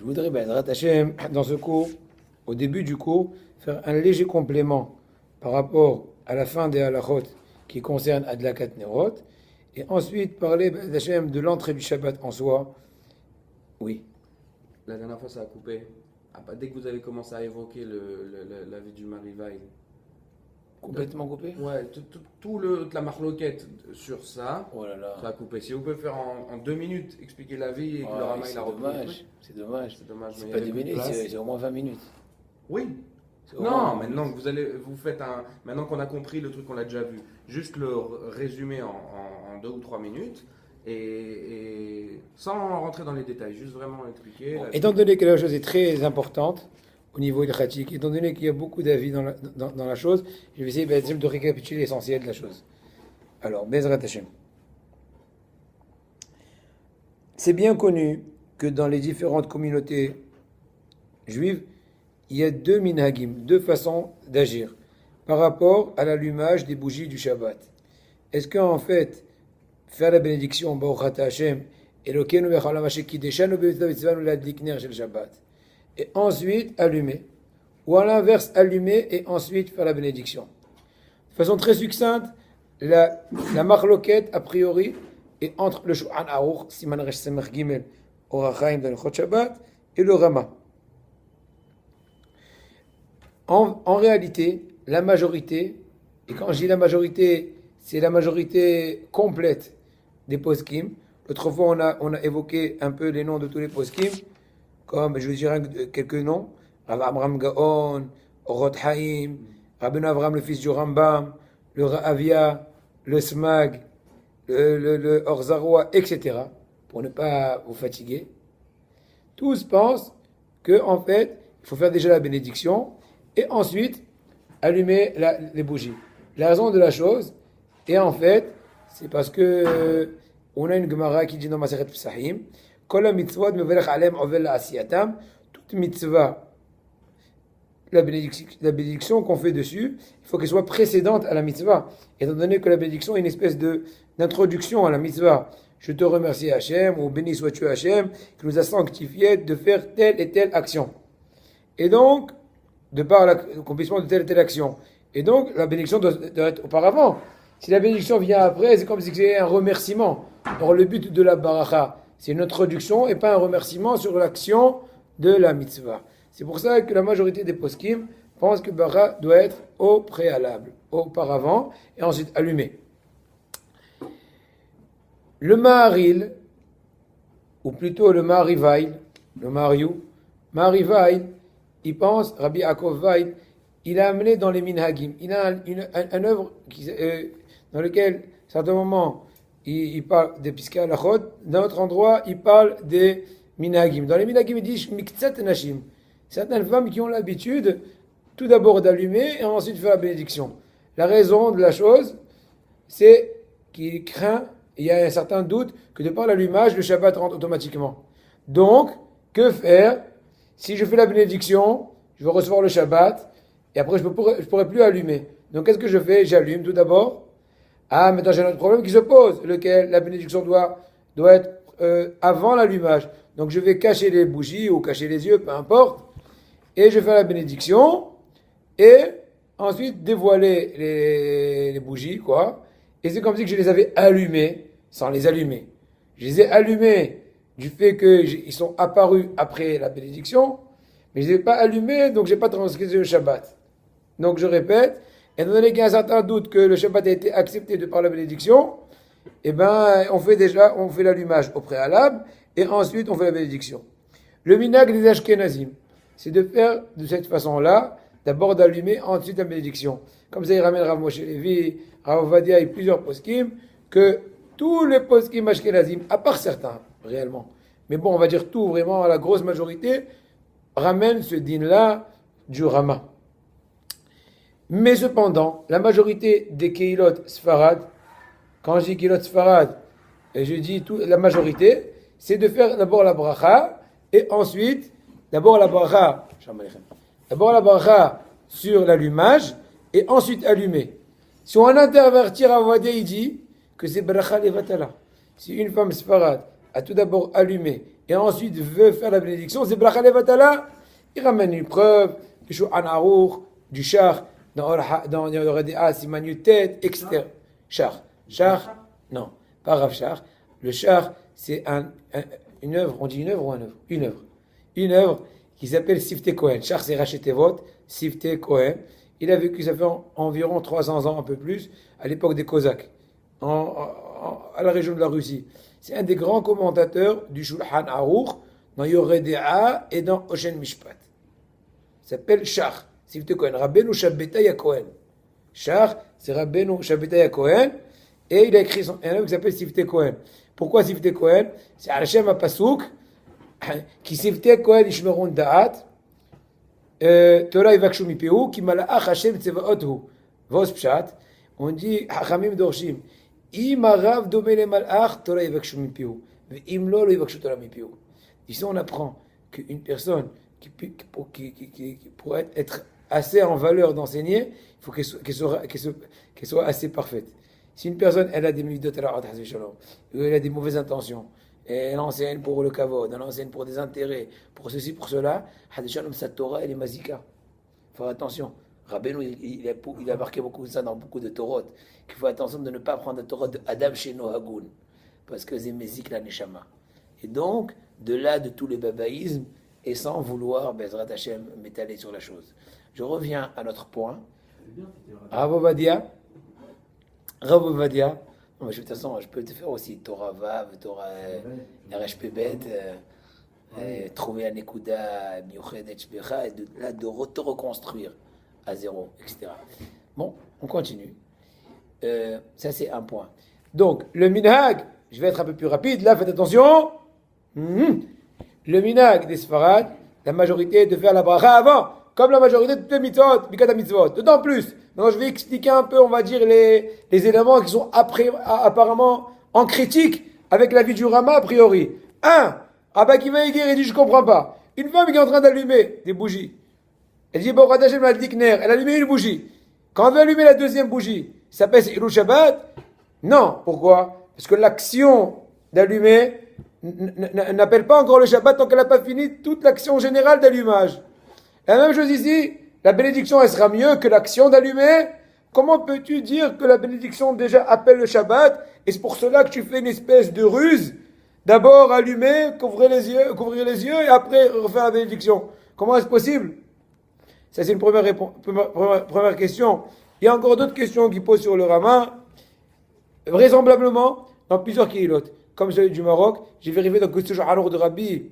Je voudrais, Bezrat Hashem, dans ce cours, au début du cours, faire un léger complément par rapport à la fin des halachot qui concerne Adlakat Nerot, et ensuite parler, Bezrat Hashem, de l'entrée du Shabbat en soi. Oui. La dernière fois, ça a coupé. Dès que vous avez commencé à évoquer la vie du Marivaï. Complètement coupé. Ouais, toute la marloquette sur ça, Oh là là. ça a coupé. Si vous pouvez faire en 2 minutes, expliquer la vie et que le Rama il a repris le truc. C'est dommage. C'est dommage. C'est mais pas il y 2 avait plus de minutes, place. c'est au moins 20 minutes. Oui. C'est au moins 20 Non, minutes. maintenant que vous faites maintenant qu'on a compris le truc qu'on a déjà vu, juste le résumer en 2 ou 3 minutes et sans rentrer dans les détails, juste vraiment expliquer. Bon, étant donné que la chose est très importante au niveau ilchatique, étant donné qu'il y a beaucoup d'avis dans la chose, je vais essayer de récapituler l'essentiel de la chose. Alors, Bezrat Hashem. C'est bien connu que dans les différentes communautés juives, il y a deux minhagim, deux façons d'agir par rapport à l'allumage des bougies du Shabbat. Est-ce qu'en fait, faire la bénédiction, Baruch Hashem, Elokeinu v'chalam asher kideshanu b'mitzvah v'tzivanu l'adlik ner shel Shabbat, et ensuite allumer, ou à l'inverse, allumer et ensuite faire la bénédiction. De façon très succincte, la marloquette, a priori, est entre le Shulchan Aruch, Siman Resh Samech Gimel, Orach Chaim dans le Chot Shabbat, et le Rama. En réalité, la majorité, et quand je dis la majorité, c'est la majorité complète des poskim. L'autre fois, on a évoqué un peu les noms de tous les poskim, comme, je vous dirais quelques noms, Rav Amram Gaon, Orot Haim, Rabbeinu Avram, le fils du Rambam, le Ra'avia, le Smag, le Orzaroa, etc., pour ne pas vous fatiguer. Tous pensent que, en fait, il faut faire déjà la bénédiction, et ensuite, allumer les bougies. La raison de la chose, et en fait, c'est parce que on a une Gemara qui dit dans Masechet Pesachim, Kol mitzvot mevelech alem ovel la'asiyatam, toute mitzvah, la bénédiction qu'on fait dessus, il faut qu'elle soit précédente à la mitzvah. Étant donné que la bénédiction est une espèce d'introduction à la mitzvah. Je te remercie Hachem, ou béni sois-tu Hachem, qui nous a sanctifiés de faire telle et telle action. Et donc, de par l'accomplissement de telle et telle action. Et donc, la bénédiction doit être auparavant. Si la bénédiction vient après, c'est comme si c'était un remerciement. Or, le but de la baracha, c'est une introduction et pas un remerciement sur l'action de la mitzvah. C'est pour ça que la majorité des poskim pensent que baracha doit être au préalable, auparavant, et ensuite allumé. Le Maharil, ou plutôt le Maharivail, le Mariou, Maharivail, il pense, Rabbi Yaakov Vail, il a amené dans les minhagim, il a un œuvre dans lequel, à certains moments, il parle des piska halachot, dans d'autres endroits, il parle des minhagim. Dans les minhagim, il dit miktsat nashim, certaines femmes qui ont l'habitude, tout d'abord d'allumer et ensuite de faire la bénédiction. La raison de la chose, c'est qu'il craint, il y a un certain doute, que de par l'allumage, le Shabbat rentre automatiquement. Donc, que faire? Si je fais la bénédiction, je vais recevoir le Shabbat, et après je pourrai plus allumer. Donc qu'est-ce que je fais? J'allume tout d'abord. Ah, maintenant j'ai un autre problème qui se pose, lequel la bénédiction doit être avant l'allumage. Donc je vais cacher les bougies ou cacher les yeux, peu importe, et je fais la bénédiction, et ensuite dévoiler les bougies, quoi. Et c'est comme si je les avais allumées, sans les allumer. Je les ai allumées du fait qu'ils sont apparus après la bénédiction, mais je ne les ai pas allumés, donc je n'ai pas transgressé le Shabbat. Donc je répète, étant donné qu'il y a un certain doute que le Shabbat a été accepté de par la bénédiction, eh ben, on fait l'allumage au préalable, et ensuite on fait la bénédiction. Le minhag des Ashkenazim, c'est de faire de cette façon-là, d'abord d'allumer, ensuite la bénédiction. Comme ça, il ramène Rav Moshe Levi, Rav Ovadia et plusieurs poskim, que tous les poskim Ashkenazim, à part certains, réellement, mais bon, on va dire tout, vraiment, la grosse majorité, ramène ce din-là du Rama. Mais cependant, la majorité des Keilot Sfarad, quand je dis Keilot Sfarad, et je dis la majorité, c'est de faire d'abord la bracha, et ensuite, d'abord la bracha sur l'allumage, et ensuite allumer. Si on intervertit Avodia, il dit que c'est bracha levatala. Si une femme Sfarad a tout d'abord allumé et ensuite veut faire la bénédiction, c'est bracha levatala. Il ramène une preuve du Shulchan Aruch, du Shach, dans le Redéa, Siman Yutet, etc. Shach. Non, pas Rav Shach. Le Shach, c'est une œuvre, on dit une œuvre ou un œuvre? Une œuvre. Une œuvre qui s'appelle Siftei Kohen. Shach, c'est Rachetevot, Siftei Kohen. Il a vécu, ça fait environ 300 ans, un peu plus, à l'époque des Cosaques, à la région de la Russie. C'est un des grands commentateurs du Shulchan Aruch, dans Yoredea et dans Oshen Mishpat. Il s'appelle Shach, Siftei Kohen, Rabbeinu Shabbetai Kohen. Shach, c'est Rabbeinu Shabbetai Kohen, et il a écrit un œuvre qui s'appelle Siftei Kohen. Pourquoi Siftei Kohen? C'est Hashem HaPasuk, qui Siftei Kohen Ishmerun Da'at, Torah Yivakshu Mipeu, qui Malach Hashem Tzevaot Vos Pshat, on dit, Hachamim Dorshim, Im Harav Domé le Malach, Torah Yivakshu Mipeu, Im Lo Lo Yivakshu Torah Mipeu. Ici, on apprend qu'une personne qui pour être assez en valeur d'enseigner, il faut qu'elle soit assez parfaite. Si une personne, elle a des midot, elle a des mauvaises intentions, et elle enseigne pour le kavod, elle enseigne pour des intérêts, pour ceci, pour cela, sa Torah, elle est mazika. Il faut faire attention. Rabbeinu, il a marqué beaucoup de ça dans beaucoup de Torot, qu'il faut attention de ne pas prendre la Torah de Adam Sheno Hagun, parce que c'est mezik la neshama. Et donc, de là de tous les babaïsmes, et sans vouloir, Bezrat Hashem, m'étaler sur la chose. Je reviens à notre point. Rav Ovadia. Non, mais de toute façon, je peux te faire aussi Torah Vav, Torah RHP Bet, trouver un Nekuda, Miuched, Shbecha, et de te reconstruire à zéro, etc. Bon, on continue. Ça, c'est un point. Donc, le minhag, je vais être un peu plus rapide, là, faites attention. Le minhag des Sfarad, la majorité de faire la bracha avant, comme la majorité de toutes les mitzvot, Bikat mitzvot. D'autant plus. Donc je vais expliquer un peu, on va dire, les éléments qui sont apparemment en critique avec la vie du Rama a priori. Abba Kiva Yigir, il dit, je comprends pas. Une femme qui est en train d'allumer des bougies. Elle dit, bon, Radachem la Dikner, elle a allumé une bougie. Quand elle veut allumer la deuxième bougie, ça s'appelle Ilul Shabbat? Non. Pourquoi? Parce que l'action d'allumer n'appelle pas encore le Shabbat tant qu'elle n'a pas fini toute l'action générale d'allumage. La même chose ici, la bénédiction, elle sera mieux que l'action d'allumer. Comment peux-tu dire que la bénédiction déjà appelle le Shabbat, et c'est pour cela que tu fais une espèce de ruse? D'abord allumer, couvrir les yeux, et après refaire la bénédiction. Comment est-ce possible? Ça, c'est une première question. Il y a encore d'autres questions qui posent sur le Rama. Vraisemblablement, dans plusieurs kilotes, comme celui du Maroc, j'ai vérifié dans le Kutsuj Harour de Rabbi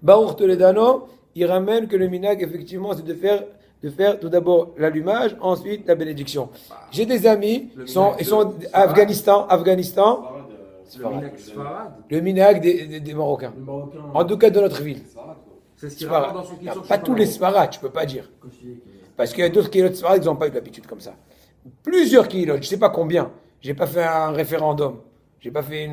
Baruch Toledano. Il ramène que le minhag, effectivement, c'est de faire tout d'abord l'allumage, ensuite la bénédiction. J'ai des amis, ils sont Afghanistan. Le minhag des Marocains. En tout cas, de notre ville. C'est ce qui rapporte dans son pas tous les Sfarad, je peux pas dire. Parce qu'il y a d'autres kilotes Sfarad, ils n'ont pas eu l'habitude comme ça. Plusieurs kilotes, je sais pas combien. J'ai pas fait un référendum. J'ai pas fait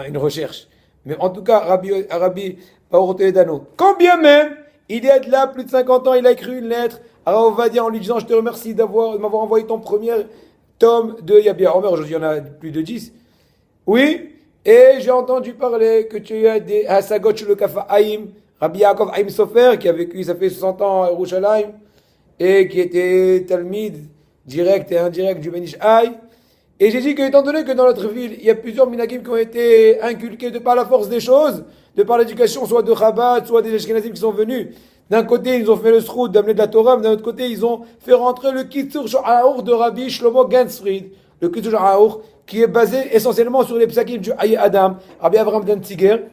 une recherche. Mais en tout cas, Rabbi Baruch Toledano, quand bien même, il y a de là plus de 50 ans, il a écrit une lettre à Rav Ovadia en lui disant, je te remercie de m'avoir envoyé ton premier tome de Yabia Omer. Aujourd'hui, il y en a plus de 10. Oui, et j'ai entendu parler que tu as des Hasagot chez le Kafa Haïm, Rabbi Yaakov Haïm Sofer, qui a vécu, ça fait 60 ans à Yerushalayim, et qui était Talmid direct et indirect du Benish Haï. Et j'ai dit que, étant donné que dans notre ville, il y a plusieurs minagim qui ont été inculqués de par la force des choses, de par l'éducation, soit de Chabad, soit des Ashkenazim qui sont venus. D'un côté, ils ont fait le sroud d'amener de la Torah, mais d'un autre côté, ils ont fait rentrer le Kitzur Sha'aour de Rabbi Shlomo Gansfried. Le Kitzur Sha'aour, qui est basé essentiellement sur les psakim du Haye Adam, Rabbi Avraham Danziger.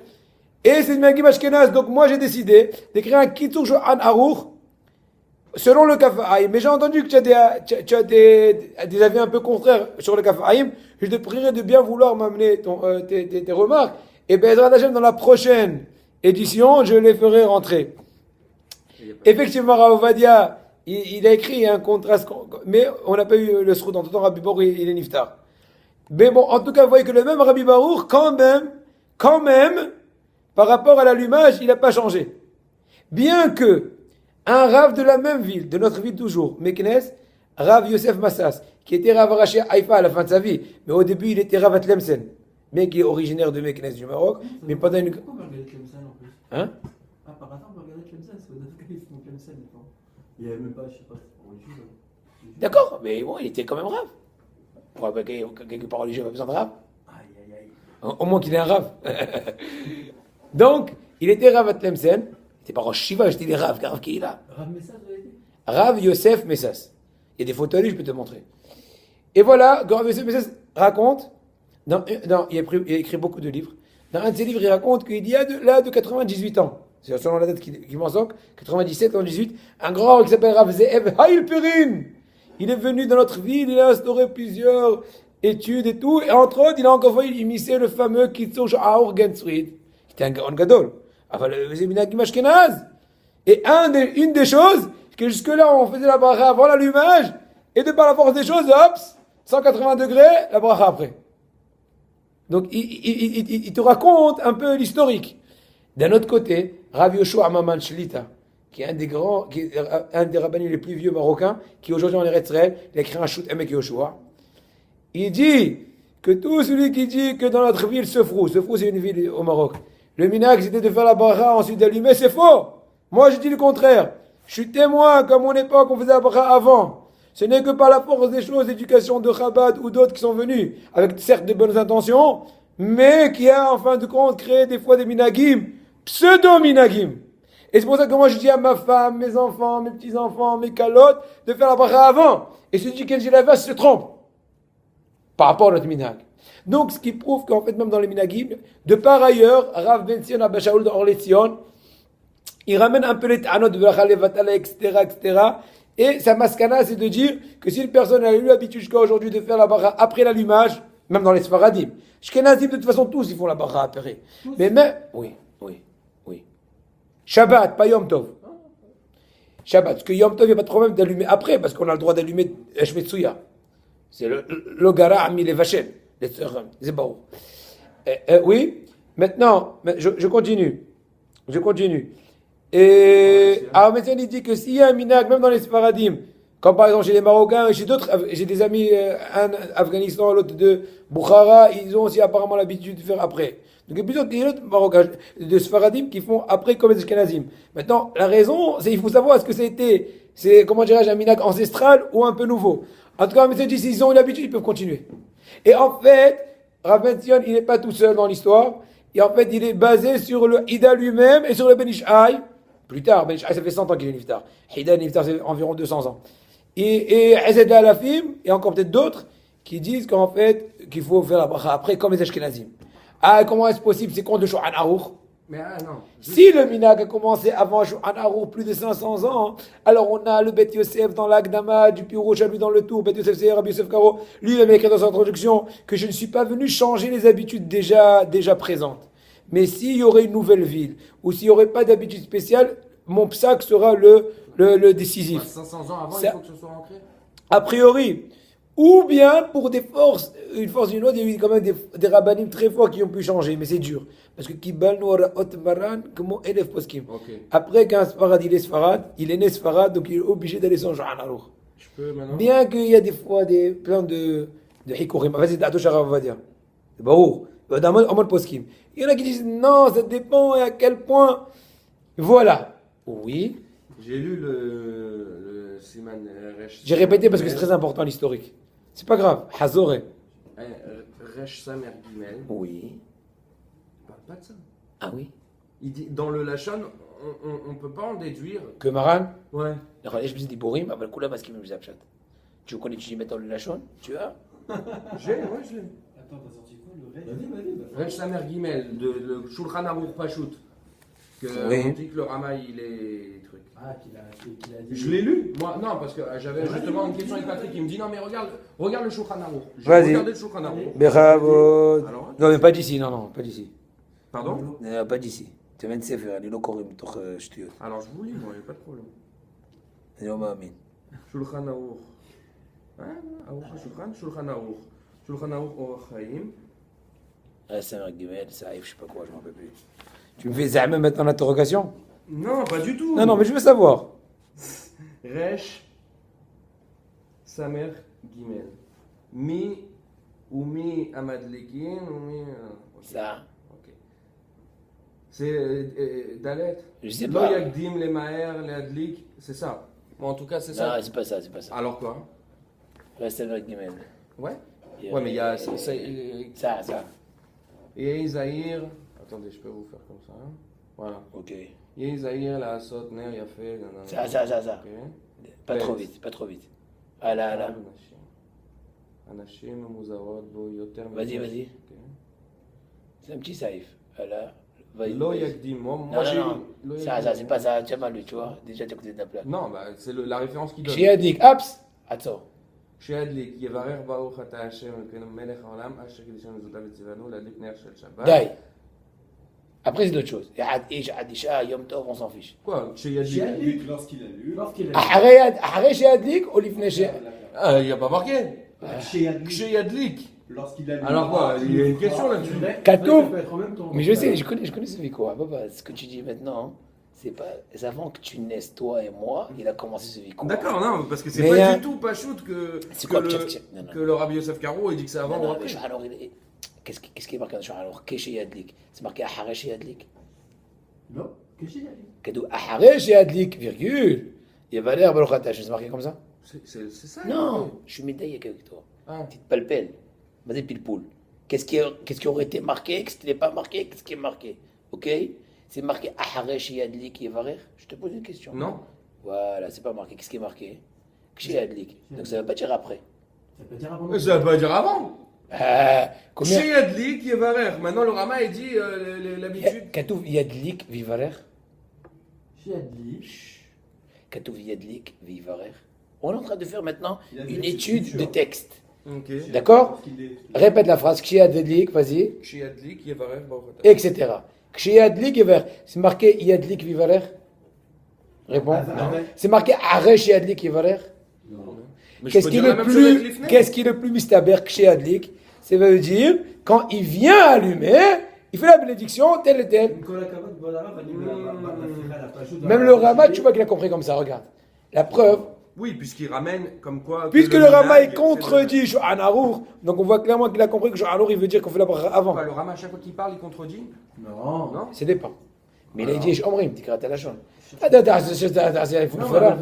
Et c'est une minagim Ashkenaz. Donc moi, j'ai décidé d'écrire un Kitzur Sha'aour selon le Kafaïm. Mais j'ai entendu que tu as des avis un peu contraires sur le Kafaïm. Je te prierai de bien vouloir m'amener tes remarques. Et Bezrat Hashem, dans la prochaine édition, je les ferai rentrer. Effectivement, Rav Ovadia, il a écrit un contraste, mais on n'a pas eu le sroud. En tout temps, Rabbi Baruch, il est niftar. Mais bon, en tout cas, vous voyez que le même Rabbi Baruch, quand même, par rapport à l'allumage, il n'a pas changé. Bien que un Rav de la même ville, de notre ville toujours, Meknes, Rav Yosef Massas, qui était Rav Raché Haïfa à la fin de sa vie, mais au début il était Rav Atlemsen. mais qui est originaire de Meknès du Maroc, mais pendant une... Pourquoi on va regarder Tlemcen en plus? Hein? Ah, par hasard, on va regarder Tlemcen, c'est au Dafka, ils font Tlemcen, des fois. Il y avait même pas, je sais pas, c'est religieux. D'accord, mais bon, il était quand même rave. Pourquoi quelque part religieux, pas besoin de rave? Aïe, aïe, aïe. Au moins qu'il ait un rave. Donc, il était rave à Tlemcen. Il était pas Rosh Shiva, j'étais des raves, car qui est là. Rav Messas, vous avez dit? Rav Yosef Messas. Il y a des photos à lui, je peux te montrer. Et voilà, Rav Yosef Messas raconte, il a écrit beaucoup de livres. Dans un de ses livres, il raconte qu'il y a de 98 ans, c'est selon la date qui m'en sort, 97, 98, un grand qui s'appelle Rav Ze'ev Haïl-Perin. Il est venu dans notre ville, il a instauré plusieurs études et tout, et entre autres, il a encore fait imiter le fameux Kitzur Sha'aur Gensrid, qui était un Gaon Gadol. Le Minhagim Ashkenaz. Et une des choses, que jusque-là, on faisait la bracha avant l'allumage, et de par la force des choses, hop, 180 degrés, la bracha après. Donc, il te raconte un peu l'historique. D'un autre côté, Rav Yoshua Maman Shlita, qui est un des rabbinis les plus vieux marocains, qui aujourd'hui en Eretz Israël, il a écrit un shoot Emek Yoshua. Il dit que tout celui qui dit que dans notre ville, Sefrou c'est une ville au Maroc, le minhag c'était de faire la bracha ensuite d'allumer, c'est faux. Moi je dis le contraire. Je suis témoin qu'à mon époque on faisait la bracha avant. Ce n'est que par la force des choses, l'éducation de Chabad ou d'autres qui sont venus, avec certes de bonnes intentions, mais qui a en fin de compte créé des fois des minhagim, pseudo-minhagim. Et c'est pour ça que moi je dis à ma femme, mes enfants, mes petits-enfants, mes calottes, de faire la bracha avant. Et celui qui dit la vache se trompe. Par rapport à notre minhag. Donc ce qui prouve qu'en fait même dans les minhagim, de par ailleurs, Rav Ben Sion Abba Shaul d'Orlétion, il ramène un peu les ta'anot de bracha levatala, etc., etc., et sa maskana, c'est de dire que si une personne a eu l'habitude jusqu'à aujourd'hui de faire la bracha après l'allumage, même dans les Sfaradim, Shkenazim, de toute façon, tous ils font la bracha après. Mais même, oui. Shabbat, pas Yom Tov. Shabbat, parce que Yom Tov, il n'y a pas de problème d'allumer après, parce qu'on a le droit d'allumer Shmetsuya. C'est le gara ami les vachen. C'est bon. Oui, maintenant, je continue. Et maintenant, il dit que s'il y a un minhag, même dans les Sfaradim, comme par exemple chez les Marocains, chez d'autres, j'ai des amis, un Afghanistan, l'autre de Bukhara, ils ont aussi apparemment l'habitude de faire après. Donc il y a plusieurs Marocains de Sfaradim qui font après comme les Ashkenazim. Maintenant, la raison, c'est il faut savoir est-ce que c'est comment dirais-je, un minhag ancestral ou un peu nouveau. En tout cas, mais dit s'ils ont une habitude, ils peuvent continuer. Et en fait, Rav Ben Sion, il n'est pas tout seul dans l'histoire. Et en fait, il est basé sur le Hida lui-même et sur le Ben Ishai. Plus tard, Ben Ishai, ça fait 100 ans qu'il est Niftar. Hida Niftar, c'est environ 200 ans. Et Ezed Alafim, et encore peut-être d'autres, qui disent qu'en fait, qu'il faut faire la bracha après, comme les Ashkenazim. Ah, comment est-ce possible? C'est contre le Shouchan Aruch. Mais non. Si le minhag a commencé avant Shouchan Aruch, plus de 500 ans, alors on a le Bet Yosef dans l'Agdama, du Pirouch à lui dans le tour, Bet Yosef c'est Rabbi Yosef Karo, lui il a écrit dans son introduction que je ne suis pas venu changer les habitudes déjà présentes. Mais s'il y aurait une nouvelle ville, ou s'il n'y aurait pas d'habitude spéciale, mon psak sera le décisif. 500 ans avant, Ça, il faut que ce soit ancré. a priori. Ou bien, pour une force d'une autre, il y a eu quand même des rabbinim très forts qui ont pu changer, mais c'est dur. Parce que Kibal Noara Maran, comment élève Poskim. Après qu'un Sfarad, il est né Sfarad, donc il est obligé d'aller sans Shouchan Aruch. Je peux maintenant. Bien qu'il y a des fois plein de hikorim. Vas-y, Dato Sharav va dire. C'est barou. En mode Poskim. Il y en a qui disent non, ça dépend et à quel point. Voilà. Oui. J'ai lu le Siman Resh. J'ai répété parce que c'est très important l'historique. C'est pas grave. Hazoré. Resh Samer Gimel. Oui. Il parle pas de ça. Ah oui. Il dit, dans le Lachon, on peut pas en déduire. Que Maran. Ouais. Je me dis Borim, אבל כולם מסכימים בזה הפשט. Tu connais tu mets dans le lachon? Tu as? Je l'ai. Attends, t'as sorti quoi le Resh Samer Gimel, le Shulchan Aruch Pashut. On dit que le Ramaï, il est truc. Ah, qu'il a dit. Je l'ai lu, moi, non, parce que j'avais justement une question avec Patrick, il me dit non, mais regarde le Shulchan Aruch. J'ai Vas-y. regardé le Shulchan Aruch. Bravo. Alors, Non, mais pas d'ici, non, pas d'ici. Pardon? Non, pas d'ici. Tu viens de Sefer, אני לא קוראים מתוך שטויות. Alors je vous lis, moi, il n'y a pas de problème. אני לא מאמין. Shulchan Aruch. Shulchan Aruch. Shulchan Aruch Orach Chaim. Samer Gimel, Saïf, je sais pas quoi, je m'en rappelle plus. Tu me fais Zahma maintenant l'interrogation? Non, pas du tout. Non, mais je veux savoir. Resh Samer Gimel. Mi Oumi Amadlikin, Oumi. Ça, Ok. C'est Dalet. je sais Lo pas. Yakdim, les Maher, les Adlik, c'est ça. Bon, en tout cas, c'est ça. Non, c'est pas ça, c'est pas ça. Alors quoi? Reste avec Gimel. Ouais. Ouais, mais il y a. Ça. Yeh Zahir. Attendez, je peux vous faire comme ça. Hein. Voilà. Ok. Yeh Zahir, la Asot, Ner, Yafé. Ça. Ok. Pas trop vite, pas trop vite. Ah là. Anashim, Mouzarot, Bo, Yoter. Vas-y. Ok. C'est un petit saïf. Voilà. Vas-y. Lo Yakdim. Moi, Non, j'ai. non. Lo Ça, Yakdim. c'est pas ça. Tu as mal lu, tu vois. Déjà, tu as côté de la plaque. Non, bah, c'est la référence qu'il donne. Chiadik, Aps. Attends. שידליק, יברך ברוך אתה השם אלוקינו מלך העולם אשר קידשנו לזולתה וציוונו להדליק נר של שבת. Dai. Après, c'est d'autres choses. Yad Ish, Yad Isha, Yom Tov, on s'en fiche. Quoi שידליק? Chiadlik, Lorsqu'il a lu, lorsqu'il a Ahare Chiadik ou Lifne Chiadik? Ah, il n'y a pas marqué. Chiadlik, כשידליק. lorsqu'il a lu. Alors quoi, il y a une question là-dessus. Katouf. Ça peut être en même temps. Mais je sais, je connais ce Vico. Papa, ce que tu dis maintenant, c'est pas. Avant que tu naisses, toi et moi, il a commencé ce Vico. D'accord, non, parce que c'est Mais, pas du tout pas shoot C'est que quoi le, peut-être non, non. que le Rabbi Yosef Karo il dit que c'est avant ou Non, après. mais alors, qu'est-ce qui est marqué dans Shouchan Aruch? Kesh Yadlik. C'est marqué Ahare Yadlik. Non, que Chiadlik. Kadou Ahare Chiadik, virgule. Yevaler Baruch Ata Hashem. C'est marqué comme ça? C'est ça. Non, je suis médaillé avec toi. Ah. Petite palpelle. Vas-y, pile poule. Qu'est-ce qui aurait été marqué? Qu'est-ce qui n'est pas marqué? Qu'est-ce qui est marqué? Ok? C'est marqué Aharesh Yadlik Yevarer? Je te pose une question. Non. Voilà, c'est pas marqué. Qu'est-ce qui est marqué? Yadlik. Donc ça ne veut pas dire après. Ça peut dire avant. Mais ça veut pas dire avant. Combien? כשידליק יברך. Maintenant le Rama il dit l'habitude. Katouf Yadlik, Vivaler. Chiadlik. Katuv Yadlik Vivarer. On est en train de faire maintenant Il a dit une c'est étude futur. de texte. Ok. D'accord? Lorsqu'il est- Répète la phrase. Chiadlik, vas-y. כשידליק יברך ברוך אתה. Etc. Chiadlik, Yever. C'est marqué Yadlik, Vivaler? Réponds. Ah, Non. ouais. C'est marqué Aresh Yadlik, Yevaler? Non. Mais je Qu'est-ce peux qui est dire la le même chose avec plus, l'Ifnei. qu'est-ce qui est le plus mistaber que chez Adlik? Ça veut dire, quand il vient allumer, il fait la bénédiction, tel et tel. Même le Rama, tu vois qu'il a compris comme ça, regarde. La preuve, Oui, puisqu'il ramène comme quoi. puisque que le Rama, minhag, il contredit Shouchan Aruch, donc on voit clairement qu'il a compris que Shouchan Aruch, il veut dire qu'on fait la bracha avant. Quoi, le Rama, à chaque fois qu'il parle, il contredit. Non. Non. Ça dépend. Mais il a dit Shomrim, tu à la chambre. Il faut le faire.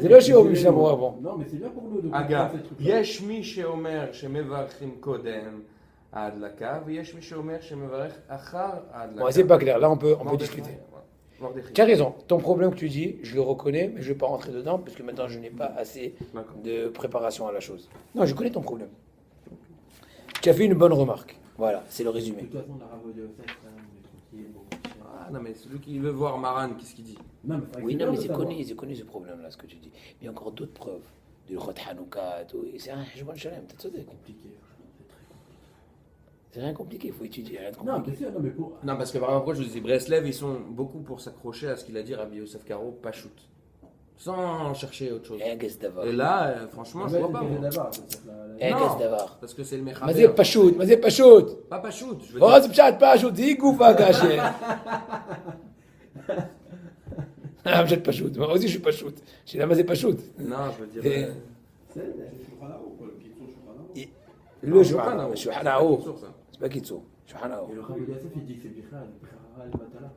זה לא שיעור משלמו avant. Non, mais c'est bien pour nous de אגב, comprendre ces trucs-là. יש מי שאומר שמברכים קודם ההדלקה, ויש מי שאומר שמברך אחר ההדלקה. Bon, c'est pas clair, là on peut Mordechai, discuter. ouais. Mordechai. Tu as raison, ton problème que tu dis, je le reconnais, mais je ne vais pas rentrer dedans, parce que maintenant je n'ai pas assez D'accord. de préparation à la chose. Non, je connais ton problème. Tu as fait une bonne remarque. Voilà, c'est le De résumé. toute façon, la ravoie de fait, on est tranquille. Bon. Ah non, mais celui qui veut voir Maran, qu'est-ce qu'il dit? Non, mais Oui, non, mais c'est j'ai connu ce problème-là, ce que tu dis. Mais il y a encore d'autres preuves. Du Chot Hanouka, et tout. Et c'est un Heshbon Shalem, t'as tout compliqué. C'est rien compliqué, il faut étudier, rien de Non, compliqué. bien sûr, non, mais pour. Non, parce que par exemple, je vous dis, Breslev, ils sont beaucoup pour s'accrocher à ce qu'il a dit Rabbi Yosef Karo, pas shoot. Sans chercher autre chose. Un guest d'avar. Et là, franchement, je vois pas. moi. Un Non. guest d'avar. Parce que c'est le Mais Mechaber. c'est pas shoot, mais c'est pas shoot. Pas shoot, je veux Oh, dire. c'est pas shoot, c'est goufa caché. Ah, je pas shoot. Moi aussi, je suis pas shoot. Je suis là, mais c'est pas shoot. Non, je veux dire. Et- C'est Shulchan Aruch, quoi, le Kitzur Shulchan Aruch. Le Shulchan Aruch. Shouchan Aruch. C'est sûr, ça. C'est pas Kitso. Shouchan Aruch. Et le Rabbi Yosef, il dit que c'est Bichal, Bichal Batala.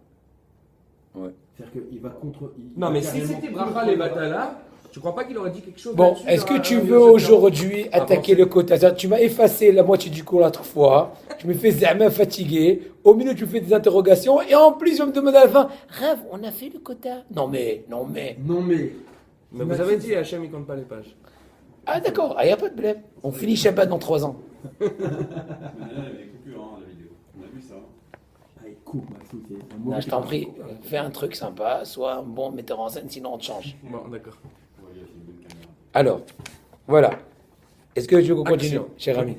Ouais. C'est-à-dire qu'il va contre. Non, mais si carrément c'était contre- Bracha les Batala, tu crois pas qu'il aurait dit quelque chose Bon, là-dessus est-ce dans que tu Rabbi veux Yosef aujourd'hui Karo attaquer Avancer. le quota? C'est-à-dire, tu m'as effacé la moitié du cours l'autre fois. Je me fais zama fatigué. Au milieu, tu me fais des interrogations. Et en plus, je me demande à la fin, Rav, on a fait le quota? Non mais. Non, mais. Mais vous avez dit, Hachem, il compte pas les pages. Ah d'accord, il n'y a pas de problème. On finit Shabbat dans 3 ans. Mais là, il y avait des coupures, hein, la vidéo. On a vu ça. Ah, il coupe, Maxou, c'est un Non, mauvais je t'en prie, coupeur. fais un truc sympa, sois un bon metteur en scène, sinon on te change. Bon, d'accord. Ouais, il y a une bonne caméra. Alors, voilà. Est-ce que tu veux qu'on continue, Action. cher ami?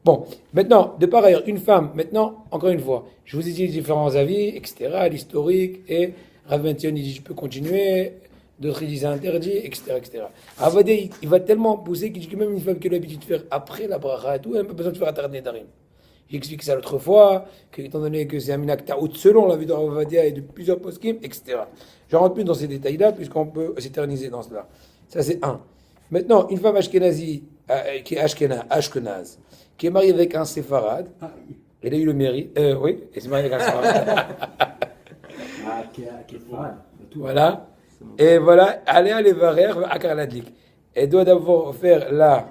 Bon, maintenant, de par ailleurs, une femme, maintenant, encore une fois, je vous ai dit différents avis, etc., l'historique, et Rav Ben Tion, il dit, je peux continuer, d'autres, ils disent interdit, etc., etc. Avadé, il va tellement pousser qu'il dit que même une femme qui a l'habitude de faire après la bracha et tout, elle n'a pas besoin de faire attarder d'arim. J'ai expliqué ça l'autre fois, que, étant donné que c'est un minak ta'out selon la vie de Rav Avadia et de plusieurs poskim, etc. Je rentre plus dans ces détails-là, puisqu'on peut s'éterniser dans cela. Ça, c'est un. Maintenant, une femme ashkenazi, qui est ashkenaz, qui est marié avec un séfarade, Ah, il a eu le mérite, oui, il s'est marié avec un séfarade, qui est farade. Tout. voilà, et voilà, aller varer akar ladlik. Elle doit d'abord faire la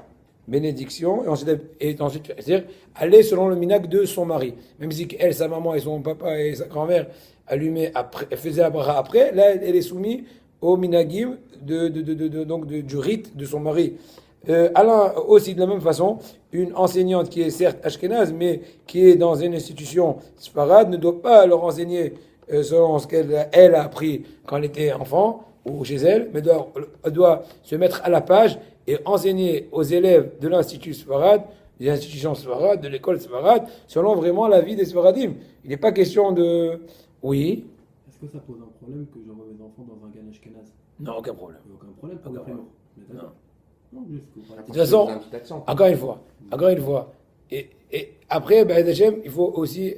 bénédiction, et ensuite c'est-à-dire aller selon le minhag de son mari. Même si elle, sa maman et son papa et sa grand-mère allumaient après, faisaient la bracha après, là, elle est soumise au minhagim donc du rite de son mari. Alors aussi de la même façon, une enseignante qui est certes ashkénaze, mais qui est dans une institution sfarade, ne doit pas leur enseigner selon ce qu'elle elle a appris quand elle était enfant ou chez elle, mais doit se mettre à la page et enseigner aux élèves de l'institut sfarade, des institutions sfarades, de l'école sfarade, selon vraiment la vie des sfaradim. Il n'est pas question de... Oui. Est-ce que ça pose un problème que j'envoie mes enfants dans un gan ashkénaze? Non, aucun problème. Aucun problème, pas Aucun d'après problème. nous. Mais d'accord. Non, juste que vous parlez. De toute façon, Un petit accent. encore une fois. Et après, ben, Hachem, il faut aussi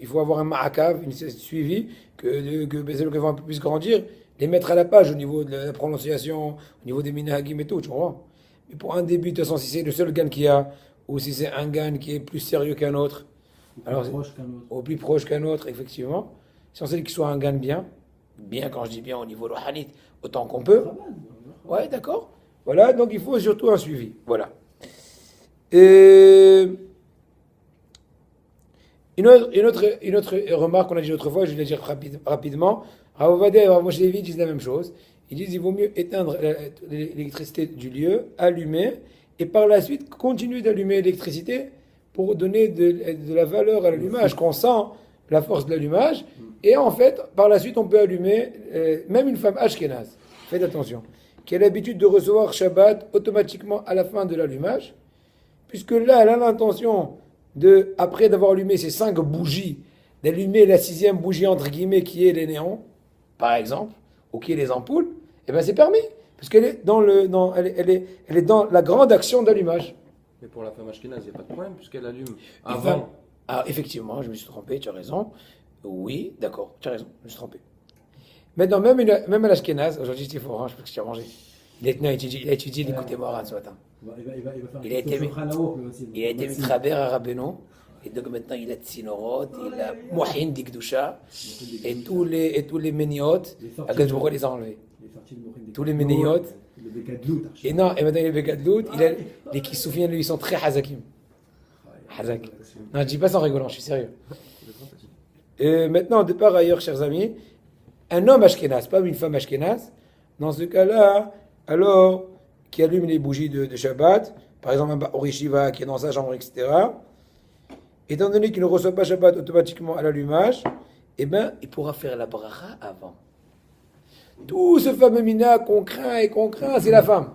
il faut avoir un ma'akav, une suivi, que les élèves vont un peu plus grandir, les mettre à la page au niveau de la prononciation, au niveau des minhagim et tout, tu vois. Mais pour un début, de toute façon, si c'est le seul gan qu'il y a, ou si c'est un gan qui est plus sérieux qu'un autre, alors, Proche qu'un autre. au plus proche qu'un autre, effectivement, c'est censé qu'il soit un gan bien, quand je dis bien au niveau rouhanite, autant qu'on peut. Ouais, d'accord. Voilà, donc il faut surtout un suivi. Voilà. Et une autre remarque qu'on a dit l'autre fois, je vais la dire rapidement. Rav Ovadia et Rav Moshe Levi disent la même chose. Ils disent qu'il vaut mieux éteindre l'électricité du lieu, allumer, et par la suite continuer d'allumer l'électricité pour donner de la valeur à l'allumage, qu'on sent la force de l'allumage. Et en fait, par la suite, on peut allumer, même une femme ashkénaze, faites attention, qui a l'habitude de recevoir Shabbat automatiquement à la fin de l'allumage, puisque là, elle a l'intention après d'avoir allumé ces 5 bougies, d'allumer la 6e bougie, entre guillemets, qui est les néons, par exemple, ou qui est les ampoules, et bien c'est permis, puisqu'elle est elle est dans la grande action d'allumage. Mais pour la femme ashkénaze, il n'y a pas de problème, puisqu'elle allume Il avant. va- Ah, effectivement, je me suis trompé, tu as raison. Oui, d'accord, tu as raison, je me suis trompé. Maintenant, même à l'ashkénaze, aujourd'hui c'était fort, hein, je sais pas ce que tu as mangé. Il a étudié l'écoute Moran ce matin. Il va faire Il a été mis- aussi. Il a été mitraber à Rabbeinu, et donc maintenant il a Tsinorot, il a Mohin Dikdusha, et tous les méniotes, à quel jour les a enlevés. Tous les méniotes. Le Bekadlout. Et non, et maintenant il est Begadlout, les qui se souviennent, lui, ils sont très hazakim. Hazak. Non, je dis pas sans rigolant, je suis sérieux. Et maintenant, de par ailleurs, chers amis, un homme ashkénaze, pas une femme ashkénaze, dans ce cas-là, alors, qui allume les bougies de Shabbat, par exemple un Ba'ori Shiva qui est dans sa chambre, etc., étant donné qu'il ne reçoit pas Shabbat automatiquement à l'allumage, eh bien, il pourra faire la bracha avant. Tout ce fameux mina qu'on craint, c'est la femme.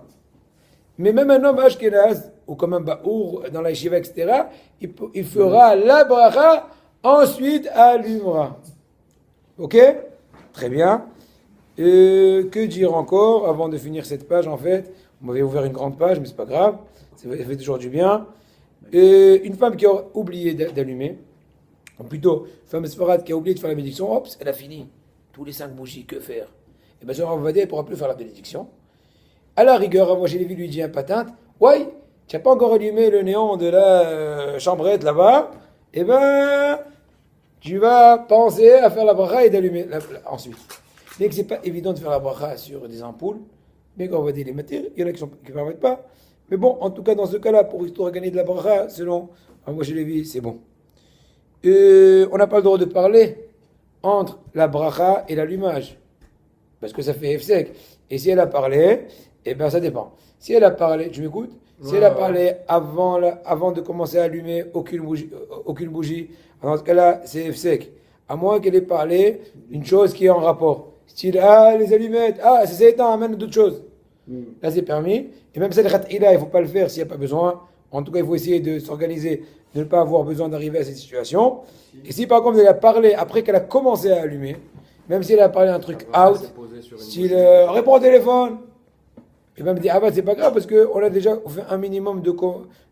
Mais même un homme ashkénaze, ou comme un Ba'our dans la Yeshiva, etc., il fera la bracha, ensuite allumera. Ok? Très bien. Que dire encore avant de finir cette page en fait? On m'avait ouvert une grande page, mais c'est pas grave. Ça fait toujours du bien. Une femme qui a oublié d'allumer, ou plutôt, une femme sfarade qui a oublié de faire la bénédiction, hop, elle a fini. Tous les 5 bougies, que faire? Et bien, on va dire, elle ne pourra plus faire la bénédiction. À la rigueur, moi j'ai vu lui dire un patente, ouais, tu n'as pas encore allumé le néon de la chambrette là-bas, et ben, tu vas penser à faire la bracha et d'allumer ensuite. Mais que c'est pas évident de faire la bracha sur des ampoules, mais quand on va dire les matières, il y en a qui ne permettent pas. Mais bon, en tout cas, dans ce cas-là, pour histoire de gagner de la bracha, selon moi je l'ai vu, c'est bon. On n'a pas le droit de parler entre la bracha et l'allumage, parce que ça fait sec. Et si elle a parlé, eh bien ça dépend. Si elle a parlé, tu m'écoutes? Si elle a parlé avant de commencer à allumer aucune bougie, dans ce cas-là, c'est sec. À moins qu'elle ait parlé une chose qui est en rapport. Style, les allumettes, ça s'est éteint, amène d'autres choses. Là, c'est permis. Et même ça, il ne faut pas le faire s'il n'y a pas besoin. En tout cas, il faut essayer de s'organiser, de ne pas avoir besoin d'arriver à cette situation. Et si par contre, elle a parlé après qu'elle a commencé à allumer, même si elle a parlé un truc out, style, réponds au téléphone, et même dire, c'est pas grave parce qu'on a déjà fait un minimum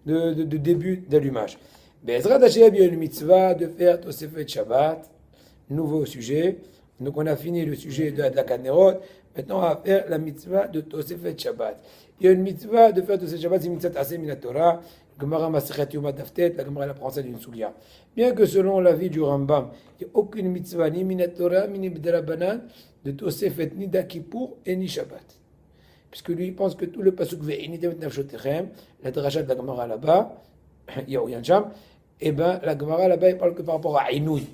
de début d'allumage. Bezrat Hashem, il y a une mitzvah de faire Tosefet Shabbat, nouveau sujet. Donc on a fini le sujet de la Kanerot. Maintenant on va faire la mitzvah de Tosefet Shabbat. Il y a une mitzvah de faire Tosefet Shabbat, c'est une mitzvah assez mina Torah. Gemara Masechet Yoma Daftet, la Gemara la prend ça d'une soulia. Bien que selon l'avis du Rambam, il n'y a aucune mitzvah, ni minat Torah, ni b'darabanan, de Tosefet, ni d'Akippour et ni Shabbat. Puisque lui, il pense que tout le pasuk ve'ini devet nafshotechem, la dracha de la Gemara là-bas, il y a Oyancham, et ben la Gemara là-bas, il parle que par rapport à Inouï,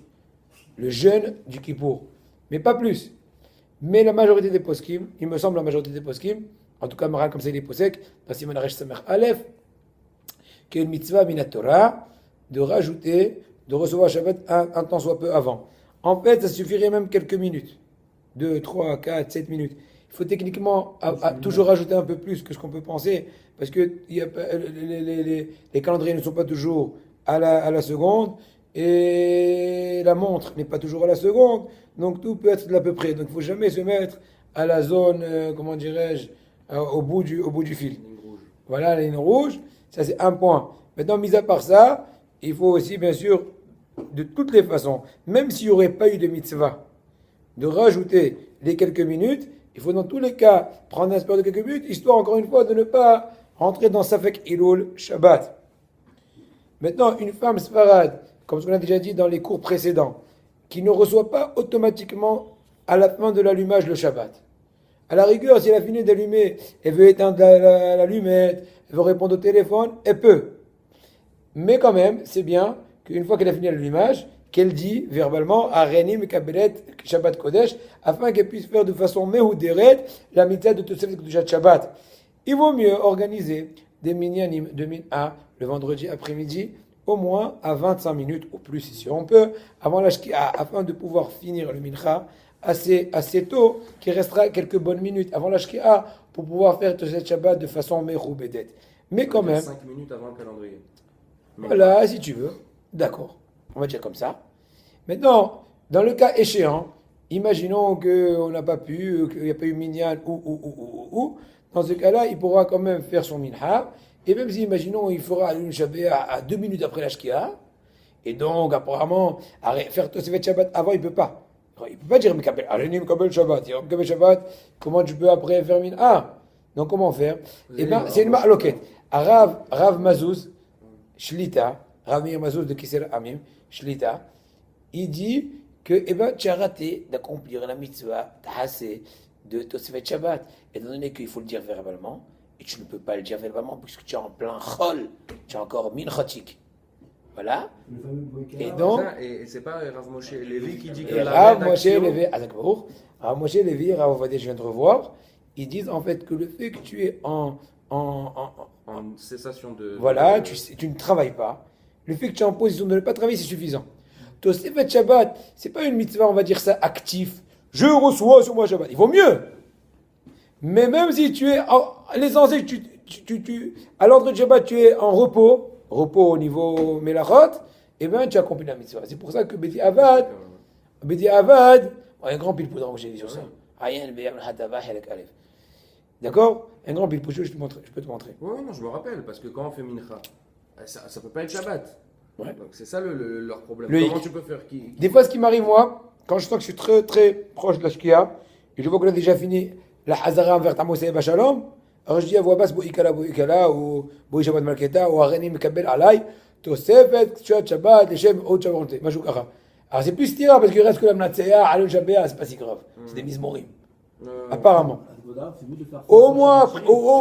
le jeûne du Kippour. Mais pas plus. Mais la majorité des poskim, il me semble la majorité des poskim, en tout cas, Maral comme ça il est posek, dans Siman Aresh Samer Aleph, qu'il y a une mitzvah minat Torah de rajouter, de recevoir Shabbat un temps soit peu avant. En fait, ça suffirait même quelques minutes. 2, 3, 4, 7 minutes. Il faut techniquement toujours rajouter un peu plus que ce qu'on peut penser, parce que les calendriers ne sont pas toujours à la seconde, et la montre n'est pas toujours à la seconde, donc tout peut être de l'à peu près. Donc il ne faut jamais se mettre à la zone, comment dirais-je, au bout du fil. Ligne rouge. Voilà la ligne rouge, ça c'est un point. Maintenant, mis à part ça, il faut aussi, bien sûr, de toutes les façons, même s'il n'y aurait pas eu de mitzvah, de rajouter les quelques minutes, il faut dans tous les cas prendre un espace de quelques minutes, histoire encore une fois de ne pas rentrer dans Safek Ilul Shabbat. Maintenant, une femme sfarade, comme ce qu'on a déjà dit dans les cours précédents, qui ne reçoit pas automatiquement à la fin de l'allumage le Shabbat. À la rigueur, si elle a fini d'allumer, elle veut éteindre l'allumette, elle veut répondre au téléphone, elle peut. Mais quand même, c'est bien qu'une fois qu'elle a fini l'allumage, qu'elle dit verbalement Areni Mekabelet Shabbat Kodesh, afin qu'elle puisse faire de façon mehouderet la mitzvah de Tosefet Kedushat Shabbat. Il vaut mieux organiser des minyanim de min'a le vendredi après-midi, au moins à 25 minutes ou plus si on peut, avant la shkia, afin de pouvoir finir le mincha assez tôt, qu'il restera quelques bonnes minutes avant la shkia pour pouvoir faire Tosefet Shabbat de façon mehoubedet. Mais quand même, 5 minutes avant le calendrier. voilà, si tu veux, d'accord, on va dire comme ça. Maintenant, dans le cas échéant, imaginons qu'on n'a pas pu, qu'il n'y a pas eu minyan ou, dans ce cas-là, il pourra quand même faire son minha, et même si, imaginons, il fera une Shabbat à 2 minutes après la shkia, et donc, apparemment, faire Tosefet Shabbat avant, il ne peut pas. Il ne peut pas dire Mekabel Shabbat. Mekabel Shabbat, comment tu peux après faire minha? Donc, comment faire? Eh bien, c'est une ma'loket. Rav Mazouz, Shlita, Rav Meir Mazouz de Kiser Amim, Shlita, il dit que eh ben, tu as raté d'accomplir la mitzvah tahassé de Tosefet Shabbat. Étant donné qu'il faut le dire verbalement, et tu ne peux pas le dire verbalement puisque tu es en plein chol, tu es encore minchatik. Voilà. Le fameux Boïkara. Et donc, Et c'est pas Rav Moshe Levi qui dit que et la Rav Moshe rédaction- Levi, Rav Moshe Levi, Rav Ovadia, je viens de revoir, ils disent en fait que le fait que tu es en en cessation de. voilà, tu ne travailles pas. Le fait que tu es en position de ne pas travailler, c'est suffisant. Tosefet Shabbat, c'est pas une mitzvah, on va dire ça, actif. Je reçois sur moi Shabbat. Il vaut mieux. Mais même si tu es, l'essentiel, à l'ordre de Shabbat, tu es en repos au niveau Melachot, eh bien, tu accomplis la mitzvah. C'est pour ça que Bedi Avad, un grand pilpou dans j'ai dit sur ça. Ayen Beyam Hadava Helek Aleph. D'accord? Un grand pilpou, je peux te montrer. Oui, non, je me rappelle, parce que quand on fait mincha, ça peut pas être Shabbat. Ouais. Donc c'est ça leur problème. Le Comment hic. tu peux faire Des fois, ce qui m'arrive, moi, quand je sens que je suis très, très proche de la Shkia, et je vois qu'on a déjà fini la Hazara envers Tamosé et Bachalom, alors je dis à voix basse, Boikala, ou Boi Shabbat Malketa, ou Areni Mekabel Alay, Tosefet, Shabbat, Leshem, Od Shabbat, Mashou Kara. Alors c'est plus tira, parce qu'il reste que la Mnatsea, Alon Shabbat, c'est pas si grave. C'est des mismorim. Apparemment. À ce moment-là, c'est mieux de faire ça. Au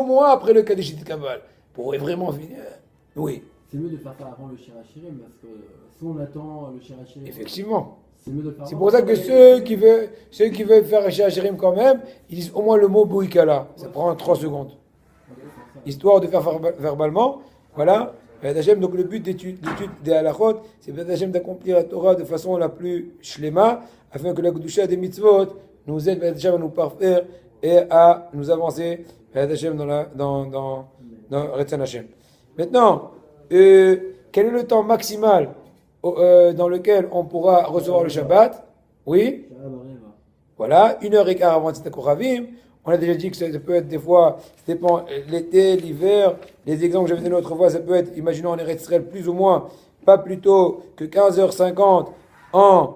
moins après le Kadeshit Kabal. Pour vraiment finir. Oui, C'est mieux de faire ça avant le Shirachirim, parce que si on attend le Shirachirim, effectivement. c'est mieux de le faire C'est avant. pour ça que ceux qui veulent faire Shachirim quand même, ils disent au moins le mot Bouikala. Ça prend 3 secondes. Histoire de faire verbalement. Voilà. Donc le but d'étude des halachot, c'est d'accomplir la Torah de façon la plus shlema, afin que la Kedusha des mitzvot nous aide à nous parfaire et à nous avancer dans Retzan Hashem. Maintenant, quel est le temps maximal dans lequel on pourra recevoir le Shabbat? Oui, voilà, 1h15 avant Tzedek Koravim. On a déjà dit que ça peut être des fois, ça dépend, l'été, l'hiver. Les exemples que j'avais donnés l'autre fois, ça peut être, imaginons en Eretz Israël, plus ou moins, pas plus tôt que 15h50 en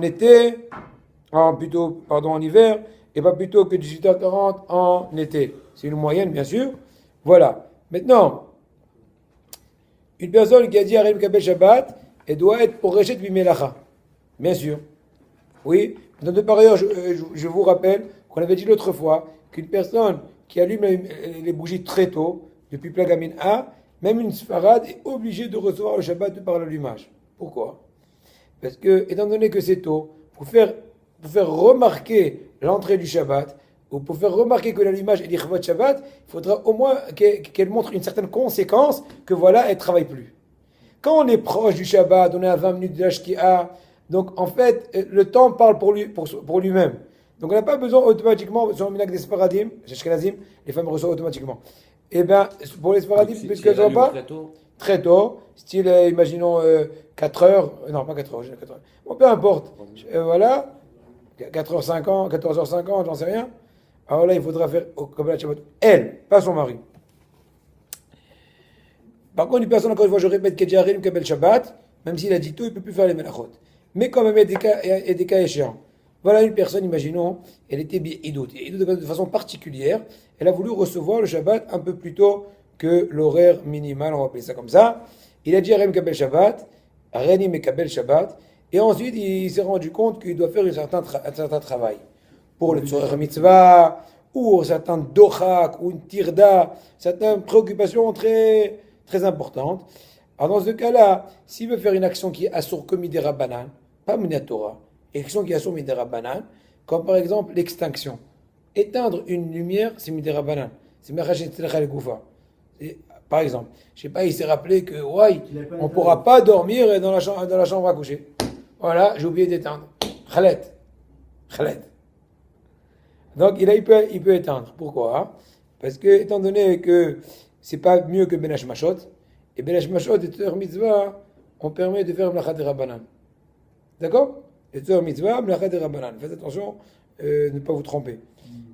été, en hiver, et pas plus tôt que 18h40 en été. C'est une moyenne, bien sûr. Voilà. Maintenant, une personne qui a dit Arim Kabel Shabbat, elle doit être pour Reshet Bimelacha. Bien sûr. Oui. Par ailleurs, je vous rappelle qu'on avait dit l'autre fois qu'une personne qui allume les bougies très tôt, depuis Plagamin A, même une sfarade est obligée de recevoir le Shabbat par l'allumage. Pourquoi? Parce que, étant donné que c'est tôt, pour faire remarquer l'entrée du Shabbat, ou pour faire remarquer que l'allumage est l'Ichvat Shabbat, il faudra au moins qu'elle montre une certaine conséquence que voilà, elle ne travaille plus. Quand on est proche du Shabbat, on est à 20 minutes de la Shki'a, donc en fait, le temps parle pour lui-même. Donc on n'a pas besoin automatiquement, sur le minhag des Sfaradim, chez Ashkenazim, les femmes reçoivent automatiquement. Et bien, pour les Sfaradim, puisqu'elles ne sont pas très tôt, style, imaginons 4 heures, non pas 4 heures, 4 heures. Bon, peu importe, voilà, 4h50, 14h50, j'en sais rien. Alors là, il faudra faire au Kabbalat Shabbat. Elle, pas son mari. Par contre, une personne, encore une fois, je répète, qui a déjà arrivé le Kabbalat Shabbat, même s'il a dit tout, il ne peut plus faire les melachot. Mais quand même, il y a des cas échéants. Voilà une personne, imaginons, elle était bi'idout. De façon particulière, elle a voulu recevoir le Shabbat un peu plus tôt que l'horaire minimal, on va appeler ça comme ça. Il a dit Arem Kabel Shabbat, Areni Mekabel Shabbat, et ensuite il s'est rendu compte qu'il doit faire un certain travail. Pour le Tzorer Mitzvah, ou certains dochak, ou une tirda, certaines préoccupations très, très importantes. Alors dans ce cas-là, s'il veut faire une action qui est assur comme Midera Banan, pas Minatora, une action qui est assur Midera Banan, comme par exemple l'extinction. Éteindre une lumière, c'est Midera Banan. C'est Merachet Tzlechal Goufa. Par exemple, je sais pas, il s'est rappelé que ouais, on ne pourra pas dormir dans la chambre à coucher. Voilà, j'ai oublié d'éteindre. Khalet. Donc il peut éteindre. Pourquoi? Parce que, étant donné que c'est pas mieux que Benach Mashot, et Benach Mashot et Tzor Mitzvah, on permet de faire Mlachat et Rabbanan. D'accord? Et Tzor Mitzvah, Mlachat et Rabbanan. Faites attention, ne pas vous tromper.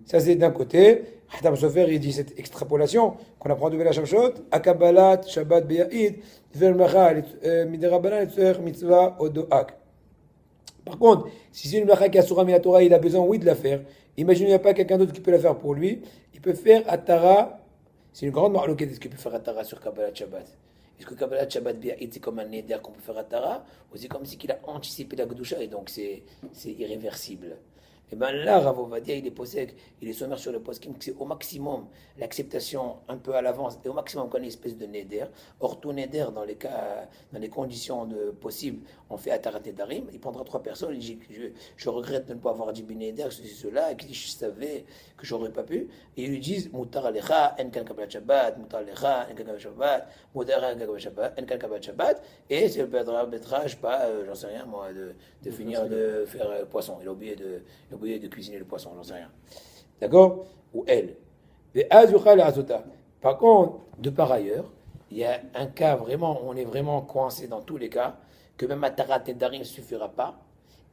Ça, c'est d'un côté. Hatam Sofer, il dit cette extrapolation qu'on apprend de Benach Mashot, Akabalat, Shabbat, Be'a'id, faire Mlachat, Miderabanan, et Tzor Mitzvah, Odoak. Par contre, si c'est une Mlacha qui a Surah Minatora, il a besoin, oui, de la faire. Imaginez, il n'y a pas quelqu'un d'autre qui peut la faire pour lui. Il peut faire Atara. C'est une grande marloquette. Est-ce qu'il peut faire Atara sur Kabbalat Shabbat? Est-ce que Kabbalat Shabbat Bia'id, c'est comme un Neder qu'on peut faire Atara? Ou c'est comme si il a anticipé la Gdusha et donc c'est irréversible? Et bien là, Rav Ovadia, il est posé, il est sommaire sur le poskim, que c'est au maximum l'acceptation un peu à l'avance et au maximum qu'on a une espèce de neder. Or, tout neder, dans les conditions possibles, on fait Atarat Nedarim. Il prendra 3 personnes, il dit je regrette de ne pas avoir dit neder, cela, et qu'il dit je savais que j'aurais pas pu. Et ils lui disent Mutar Alecha, Enkan Kabbalat Shabbat, Mutar Alecha, Enkan Kabbalat Shabbat, Mutar Alecha, Enkan Kabbalat Shabbat, et c'est le Betra, je sais pas, j'en sais rien moi, de finir de faire poisson. Il a oublié de cuisiner le poisson, j'en sais rien. D'accord? Ou elle. Par contre, de par ailleurs, il y a un cas vraiment, on est vraiment coincé dans tous les cas, que même Atarat et Darim ne suffira pas,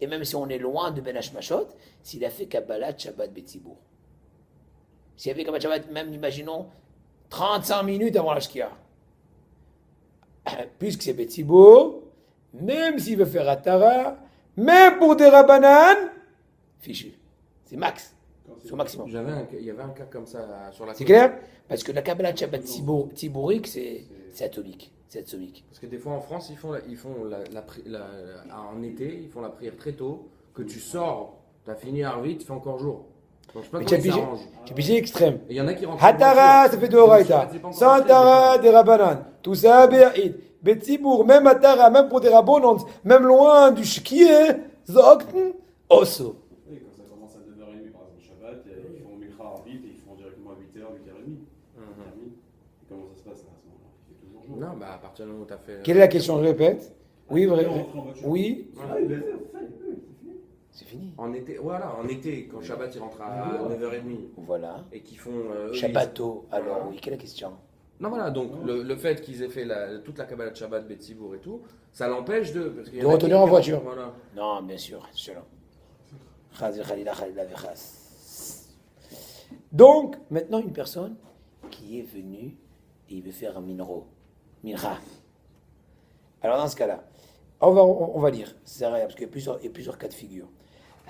et même si on est loin de Benach Mashot, s'il a fait Kabbalat Shabbat Betzibour. S'il a fait Kabbalat Shabbat, même imaginons 35 minutes avant la Shkia. Puisque c'est Betzibour, même s'il veut faire Atara, même pour des Rabbanan, fichu. C'est max. C'est au maximum. Il y avait un cas comme ça sur la. C'est clair? Parce que la Kabbalat Shabbat Tibourique, c'est atomique. C'est atomique. Parce que des fois en France, en été, ils font la prière très tôt, que tu sors, tu as fini Arvit, tu fais encore jour. Donc je sais pas comment ils s'arrangent. Tu pigé extrême. Et il y en a qui rentrent. Hatara, ça fait de Horaïta. Santara, des Rabbanan. Tout ça, Béaïd. Betzibour, même Hatara, même pour des Rabbonans, même loin du Shkié, Zokten, Osso. Oui, quand ça commence à 9h30 par exemple, Shabbat, ils font Mikra Arvit et ils font directement à 8h, 8h30. Et comment ça se passe à ce moment-là? Il fait toujours jour. Non, bah à partir du moment où tu as fait. Quelle est la question? Je répète. Oui, vrai. Oui. C'est fini. En été, voilà, en été, quand Shabbat il rentre à 9h30. Voilà. Et qu'ils font. Shabbato. Alors, oui, quelle est la question? Non, voilà, donc le fait qu'ils aient fait toute la Kabbalat Shabbat, Betzibour et tout, ça l'empêche de. De retenir en voiture. Voilà. Non, bien sûr, c'est cela. Donc, maintenant, une personne qui est venue et il veut faire un minra. Alors, dans ce cas-là, on va lire, c'est vrai, parce qu'il y a plusieurs cas de figure.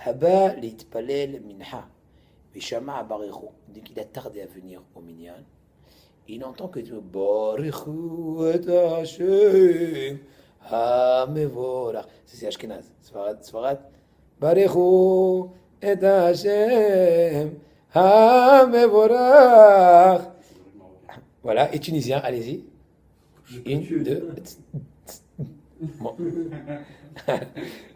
Haba litpalel minha, vishama abarichu, dès qu'il a tardé à venir au minyan, il n'entend que du Barichou et Hashem Hamevorach. C'est Ashkenaz, Sfarad. Barichou et Hashem Hamevorach. Voilà, et tunisien, allez-y. Une, deux. Bon.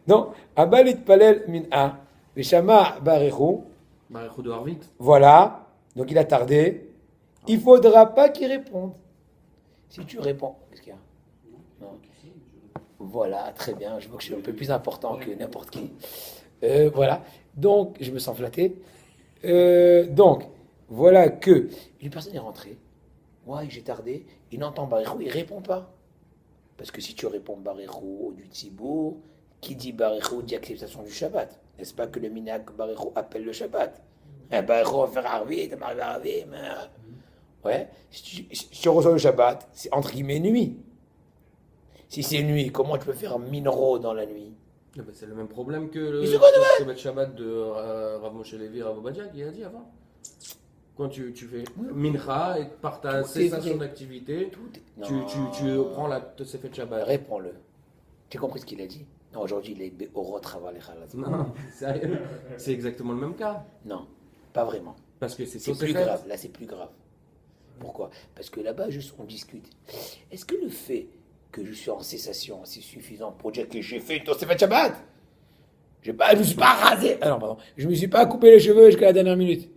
Non, Abalit Palel Min'a, Veshama Barichou. Barichou de Harvit. Voilà, donc il a tardé. Il faudra pas qu'il réponde. Si tu réponds, qu'est-ce qu'il y a? Non. Voilà, très bien. Je vois que je suis un peu plus important que n'importe qui. Voilà. Donc, je me sens flatté. Donc, voilà que une personne est rentrée. Ouais, j'ai tardé. Il n'entend Barichou, il répond pas. Parce que si tu réponds Barichou du Tzibour, qui dit Barichou dit acceptation du Shabbat. N'est-ce pas que le Minhag Barichou appelle le Shabbat? Barichou va faire Arvit, ouais. Si tu reçois le Shabbat, c'est entre guillemets nuit. Si c'est nuit, comment tu peux faire minro dans la nuit? Ah bah, c'est le même problème que le Shabbat de Rav Moshe Levi, Rav Obadia qui a dit avant. Quand tu fais mincha et par ta cessation d'activité, tu prends la Tosefet Shabbat. Réponds-le. Tu as compris ce qu'il a dit? Non, aujourd'hui il est Be'orot Raval et Khalat. Non, sérieux, c'est exactement le même cas. Non, pas vraiment. Parce que c'est plus grave. Là, c'est plus grave. Pourquoi? Parce que là-bas, juste on discute. Est-ce que le fait que je suis en cessation, c'est suffisant pour dire que j'ai fait une Tosefet Shabbat? Je me suis pas rasé. Ah non, pardon. Je me suis pas coupé les cheveux jusqu'à la dernière minute.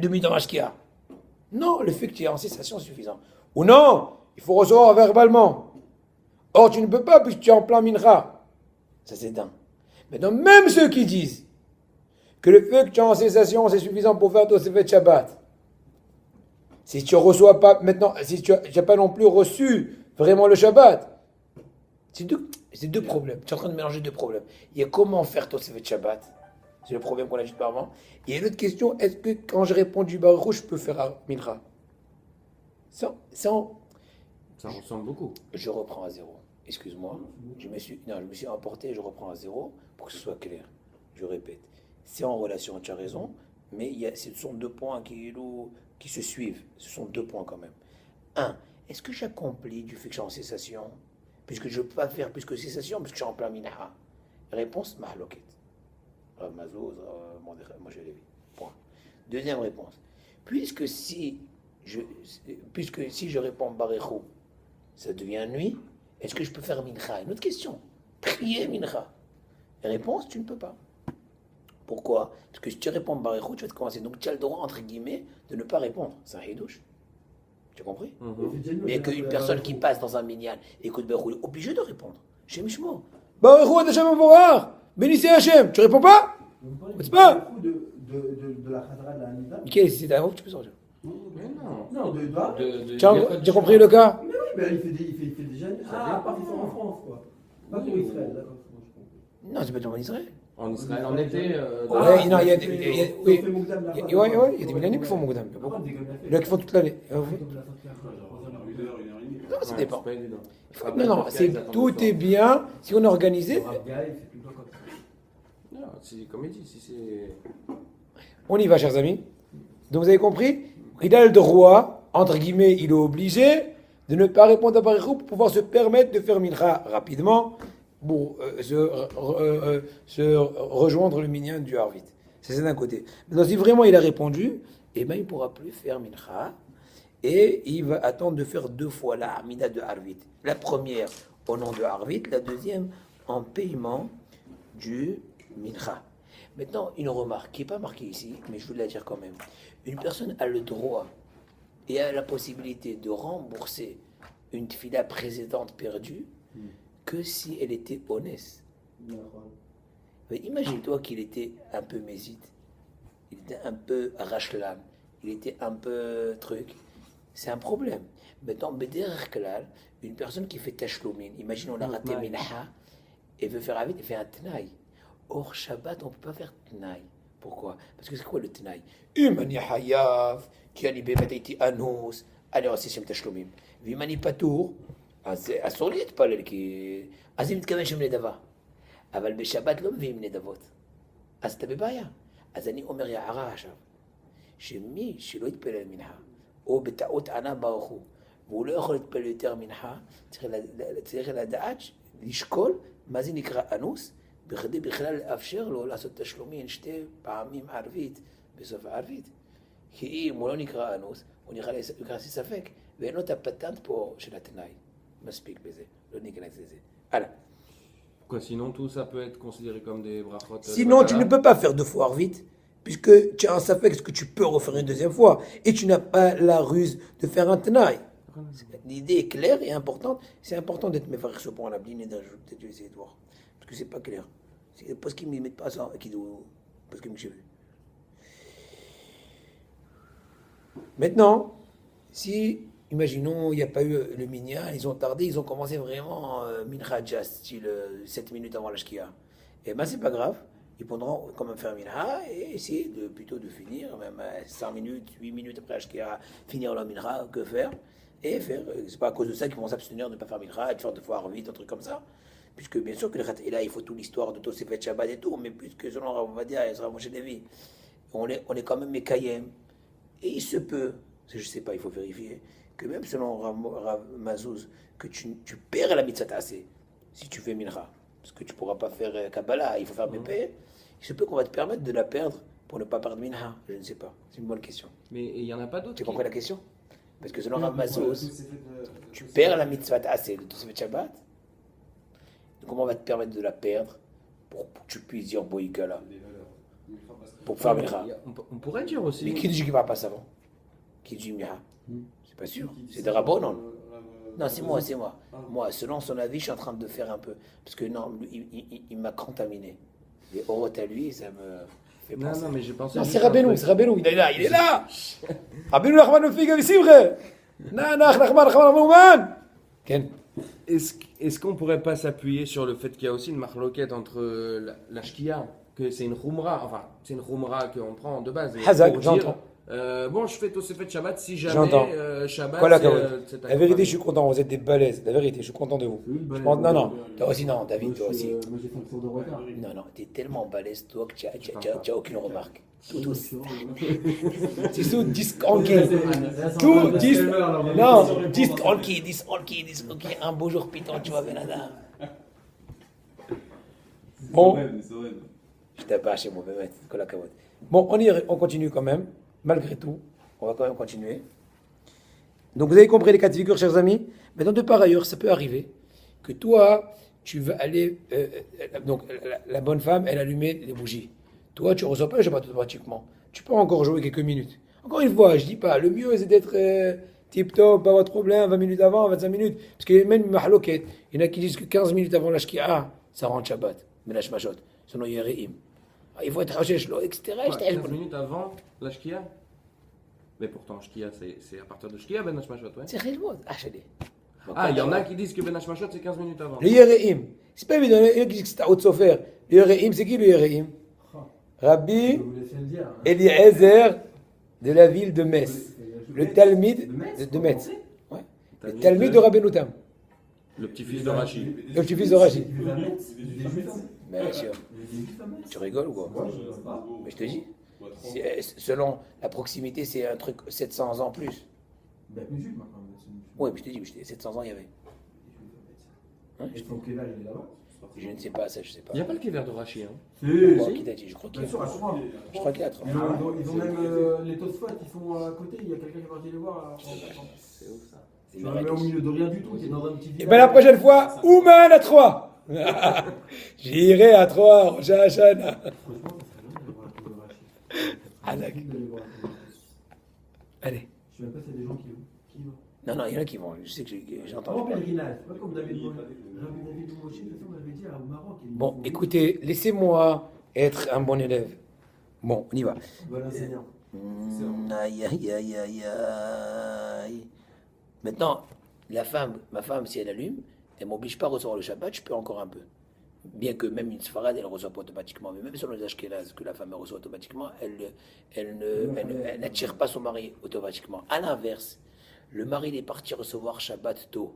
Demi dans Mashkia. Non, le fait que tu es en cessation c'est suffisant. Ou non, il faut recevoir verbalement. Or, tu ne peux pas puisque tu es en plein mincha. Ça, c'est dingue. Maintenant, même ceux qui disent que le fait que tu es en cessation, c'est suffisant pour faire Tosefet Shabbat. Si tu ne reçois pas, maintenant, si tu n'as pas non plus reçu vraiment le Shabbat, c'est deux problèmes. Tu es en train de mélanger deux problèmes. Il y a comment faire Tosefet Shabbat. C'est le problème qu'on a dit par avant. Il y a une autre question, est-ce que quand je réponds du Baruch, je peux faire mincha? Ça ressemble beaucoup. Je reprends à zéro. Excuse-moi. Je me suis emporté, je reprends à zéro pour que ce soit clair. Je répète. C'est en relation, tu as raison, mais ce sont deux points qui se suivent. Ce sont deux points quand même. Un, est-ce que j'accomplis du fait que je suis en cessation, puisque je ne peux pas faire plus que cessation, puisque je suis en plein mincha? Réponse, mahloket. Mazouz, moi je l'ai vu. Point. Deuxième réponse. Puisque si je réponds Barichou, ça devient nuit, est-ce que je peux faire mincha? Une autre question. Prier mincha. Réponse, tu ne peux pas. Pourquoi? Parce que si tu réponds Barichou, tu vas te commencer. Donc tu as le droit, entre guillemets, de ne pas répondre. C'est un hidouche. Tu as compris? Mais qu'une personne qui passe dans un minyan écoute Barichou, est obligée de répondre. Chez Mishmo. Barichou, Hashem Avorar. Bénissez Hachem, tu réponds pas? C'est pas de la Khadra de la Hamida. C'est un ouf, tu peux sortir. Mais non. Non, Tu as compris le cas? Mais oui, mais il fait déjà. Ah, pas forcément en France, quoi. Pas pour Israël, d'accord. Non, c'est pas tout en Israël. En Israël, en été. Ouais, non, il y a des. Oui, il y a des millénaires qui font Moukdam. Il y a qui font toute l'année. Non, ça dépend. Non, tout est bien si on est organisé. C'est comme il dit, si c'est. On y va, chers amis. Donc vous avez compris? Il a le droit, entre guillemets, il est obligé de ne pas répondre à Barichou pour pouvoir se permettre de faire mincha rapidement pour se rejoindre le minyan du Harvit. C'est ça d'un côté. Maintenant, si vraiment il a répondu, eh ben, il ne pourra plus faire mincha et il va attendre de faire deux fois la Amida de Harvit. La première au nom de Harvit, la deuxième en paiement du mincha. Maintenant, une remarque qui n'est pas marquée ici, mais je veux la dire quand même. Une personne a le droit et a la possibilité de rembourser une tefila précédente perdue que si elle était honnête. Mais imagine-toi qu'il était un peu mésite, il était un peu rachlam, il était un peu truc. C'est un problème. Maintenant, Bederer Klal, une personne qui fait tachlomin, imagine on a raté minha et veut faire avit et fait un tnaï. Or, Shabbat, on ne peut pas faire tnaï. Pourquoi? Parce que c'est quoi le tnaï? Imani hayav, qui a libé bataiti anous, allez, on sait tachlomim. Vimani patour, אסור להתפלל, כי... אז אני מתכוון שם נדבה. אבל בשבת לא מביאים נדבות. אז אתה בבעיה. אז אני אומר הערה עכשיו, שמי שלא יתפלל מנחה, או בטעות ענה ברוך הוא, והוא לא יכול להתפלל יותר מנחה, צריך לדעת, לשקול מה זה נקרא אנוס, בכדי בכלל לאפשר לו לעשות תשלומים 2 פעמים ערבית בסוף הערבית. כי אם הוא לא נקרא אנוס, הוא נקרא ספק, ואין לו את הפטנט פה של התנאי. מספיק בזה, לא ניכנס לזה. הלאה. Quoi, sinon, tout ça peut être considéré comme des brachot. Sinon, tu ne peux pas faire 2 fois arvit, puisque tu as un safek, ce que tu peux refaire une 2e fois, et tu n'as pas la ruse de faire un tenaille. L'idée est claire et importante. C'est important d'être mes frères sur point à la bline et d'ajouter, tu essayer de voir. Parce que c'est pas clair. C'est parce qu'ils ne mettent pas ça, parce qu'ils me suivent. Maintenant, si, imaginons, il n'y a pas eu le minyan, ils ont tardé, ils ont commencé vraiment mincha just, style 7 minutes avant la shkia. Eh ben, c'est pas grave. Ils pourront quand même faire mincha et essayer plutôt de finir, même 5 minutes, 8 minutes après la shkia, finir la mincha, que faire. Et faire, c'est pas à cause de ça qu'ils vont s'abstenir de ne pas faire mincha et de faire 2 fois arvit, un truc comme ça. Puisque bien sûr que le et là, il faut toute l'histoire de Tosefet Shabbat et tout, mais puisque selon on va dire, il sera Moshe Levi, on est quand même Mekayem. Et il se peut, je ne sais pas, il faut vérifier, que même selon Rav Mazouz, que tu perds la mitzvah assez si tu fais mincha. Parce que tu ne pourras pas faire Kabbalah, il faut faire Mépé. Il se peut qu'on va te permettre de la perdre pour ne pas perdre mincha. Je ne sais pas, c'est une bonne question. Mais il n'y en a pas d'autres. Tu comprends la question? Parce que selon Rav Mazouz, tu perds la mitzvah assez de Tosefet Shabbat. Comment on va te permettre de la perdre pour que tu puisses dire Boïkala pour faire mincha? On pourrait dire aussi. Mais qui dit qu'il ne va pas avant? Qui dit mincha? C'est pas sûr. C'est des rabbins, non? Non, c'est moi. Moi, selon son avis, je suis en train de faire un peu. Parce que non, il m'a contaminé. Les orotes à lui, ça me fait penser. Non, mais j'ai pensé. Non, c'est Rabbeinu, il est là, Rabbeinu Nachman le figue ici, vrai. Nachman, Ken. Est-ce qu'on pourrait pas s'appuyer sur le fait qu'il y a aussi une marloquette entre la shkia, que c'est une khumra, enfin, c'est une khumra qu'on prend de base. Hazak, pour j'entends. Bon, je fais Tosefet Shabbat si jamais J'entends. Shabbat. Voilà, c'est la vérité, je suis content, vous êtes des balaises. La vérité, je suis content de vous. Je pense, non, toi aussi, non, David, toi aussi. Moi j'ai fait un tour de retard. Non, t'es tellement balèze, toi, que tu n'as aucune remarque. Tout. C'est tout, discranqué. Tout, non, discranqué. Un beau jour, piton, tu vois, Benada. Bon, je t'ai pas chez moi, bon, on continue quand même, malgré tout. On va quand même continuer. Donc, vous avez compris les cas de figure, chers amis. Maintenant, de par ailleurs, ça peut arriver que toi, tu vas aller. Donc, la bonne femme, elle allumait les bougies. Toi, tu ne reçois pas le Shabbat automatiquement. Tu peux encore jouer quelques minutes. Encore une fois, je ne dis pas, le mieux c'est d'être tip-top, pas votre problème, 20 minutes avant, 25 minutes. Parce qu'il y a même une mahloquette. Il y en a qui disent que 15 minutes avant la shkia, ça rentre Shabbat. Mais la shmashot, sinon il y a Re'im. Il faut être hachèche, etc. 15 minutes avant la shkia. Mais pourtant, shkia, c'est à partir de shkia, ben hashmashot, ouais. C'est réellement hachèche. Ah, il y en a qui disent que ben hashmashot, c'est 15 minutes avant. Le Yereim. C'est pas évident, il y en a qui disent que c'est à haute sofer. Le Yereim, c'est qui le Yereim? Rabbi Eliezer de la ville de Metz. Le Talmid de Metz. Ouais. Le Talmid de Rabbi Noutam. Le petit-fils de Rashi. Le petit-fils de Rashi. Bien sûr. Tu rigoles ou quoi? Mais je te dis. Selon la proximité, c'est un truc 700 ans plus. Oui, mais je te dis, 700 ans il y avait. Je ne sais pas, ça, je sais pas. Il n'y a pas le kéver de Rashi, hein? Qui t'a dit? Je crois qu'il y a. Je crois qu'il y a. Ils ont même les Tosfot, ils sont à côté, il y a quelqu'un qui est parti les voir. C'est ouf ça. Tu le mets au milieu de rien du tout, tu es dans un petit village. Et bien la prochaine fois, Ouman à 3. J'irai à 3, Rosh Hashanah. Franchement, ça serait bien d'aller voir un peu de Rashi. Allez. Je sais même pas s'il y a des gens qui vont. Non, il y en a qui vont. Je sais que j'ai entendu. En pèlerinage, c'est pas comme David Moshe. David Moshe, on avait dit au Maroc. Bon, écoutez, laissez-moi être un bon élève. Bon, on y va. Bon enseignant. Aïe. Maintenant, ma femme, si elle allume, elle ne m'oblige pas à recevoir le Shabbat, je peux encore un peu. Bien que même une Sfarad, elle ne reçoit pas automatiquement. Mais même sur les Ashkenaz, que la femme reçoit automatiquement, elle n'attire pas son mari automatiquement. À l'inverse, le mari il est parti recevoir Shabbat tôt.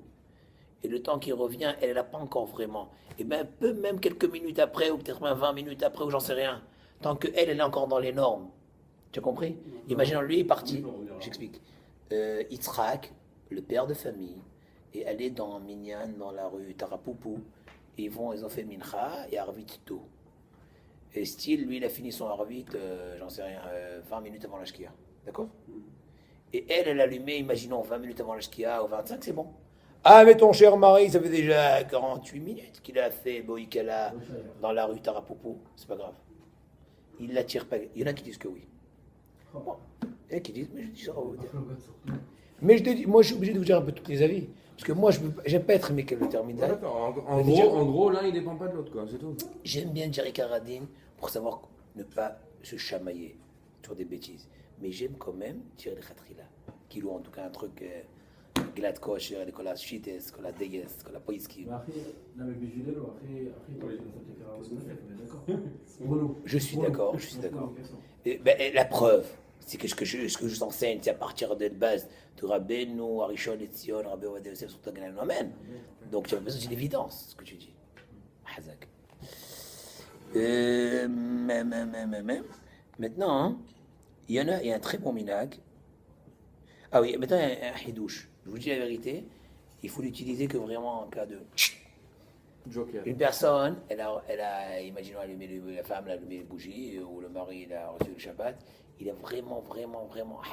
Et le temps qu'il revient, elle n'a pas encore vraiment. Et bien, peu même quelques minutes après, ou peut-être même 20 minutes après, ou j'en sais rien. Tant qu'elle est encore dans les normes. Tu as compris? Imaginons, lui est parti. J'explique. Yitzhak, le père de famille, est allé dans Minyan, dans la rue Tarapoupou. Ils ont fait Mincha et Arvit tôt. Et style, lui, il a fini son Arvit, j'en sais rien, 20 minutes avant la Shkia. D'accord? Et elle allumait, imaginons, 20 minutes avant la Shkia, ou 25, c'est bon. Ah, mais ton cher mari, ça fait déjà 48 minutes qu'il a fait Boïkala dans la rue Tarapoupou. C'est pas grave. Il l'attire pas. Il y en a qui disent que oui. Bon. Il y en a qui disent, mais je dis ça, on va dire. Mais je te dis, moi, je suis obligé de vous dire un peu tous les avis. Parce que moi, j'aime pas être Michael le terminal. D'accord, en gros, l'un il dépend pas de l'autre, quoi, c'est tout. J'aime bien Jerry Carradine pour savoir ne pas se chamailler sur des bêtises. Mais j'aime quand même tirer le khatrila. Qui loue en tout cas un truc glad kosher, de la shites, de la deyes, de la poiski. Je suis d'accord, je suis d'accord. La preuve, c'est que ce que je t'enseigne, c'est à partir de base de Rabbeinu, Arishon, Etzion, Rabbi Ovadia Yosef, sur Taganel, Amen. Donc tu as besoin d'une évidence, ce que tu dis. Hazak. Maintenant, hein, il y a un très bon minag. Ah oui, maintenant il y a un hidouche. Je vous dis la vérité, il faut l'utiliser que vraiment en cas de... Joker. Une personne, elle a imaginons, la femme a allumé les bougies, ou le mari il a reçu le Shabbat, il a vraiment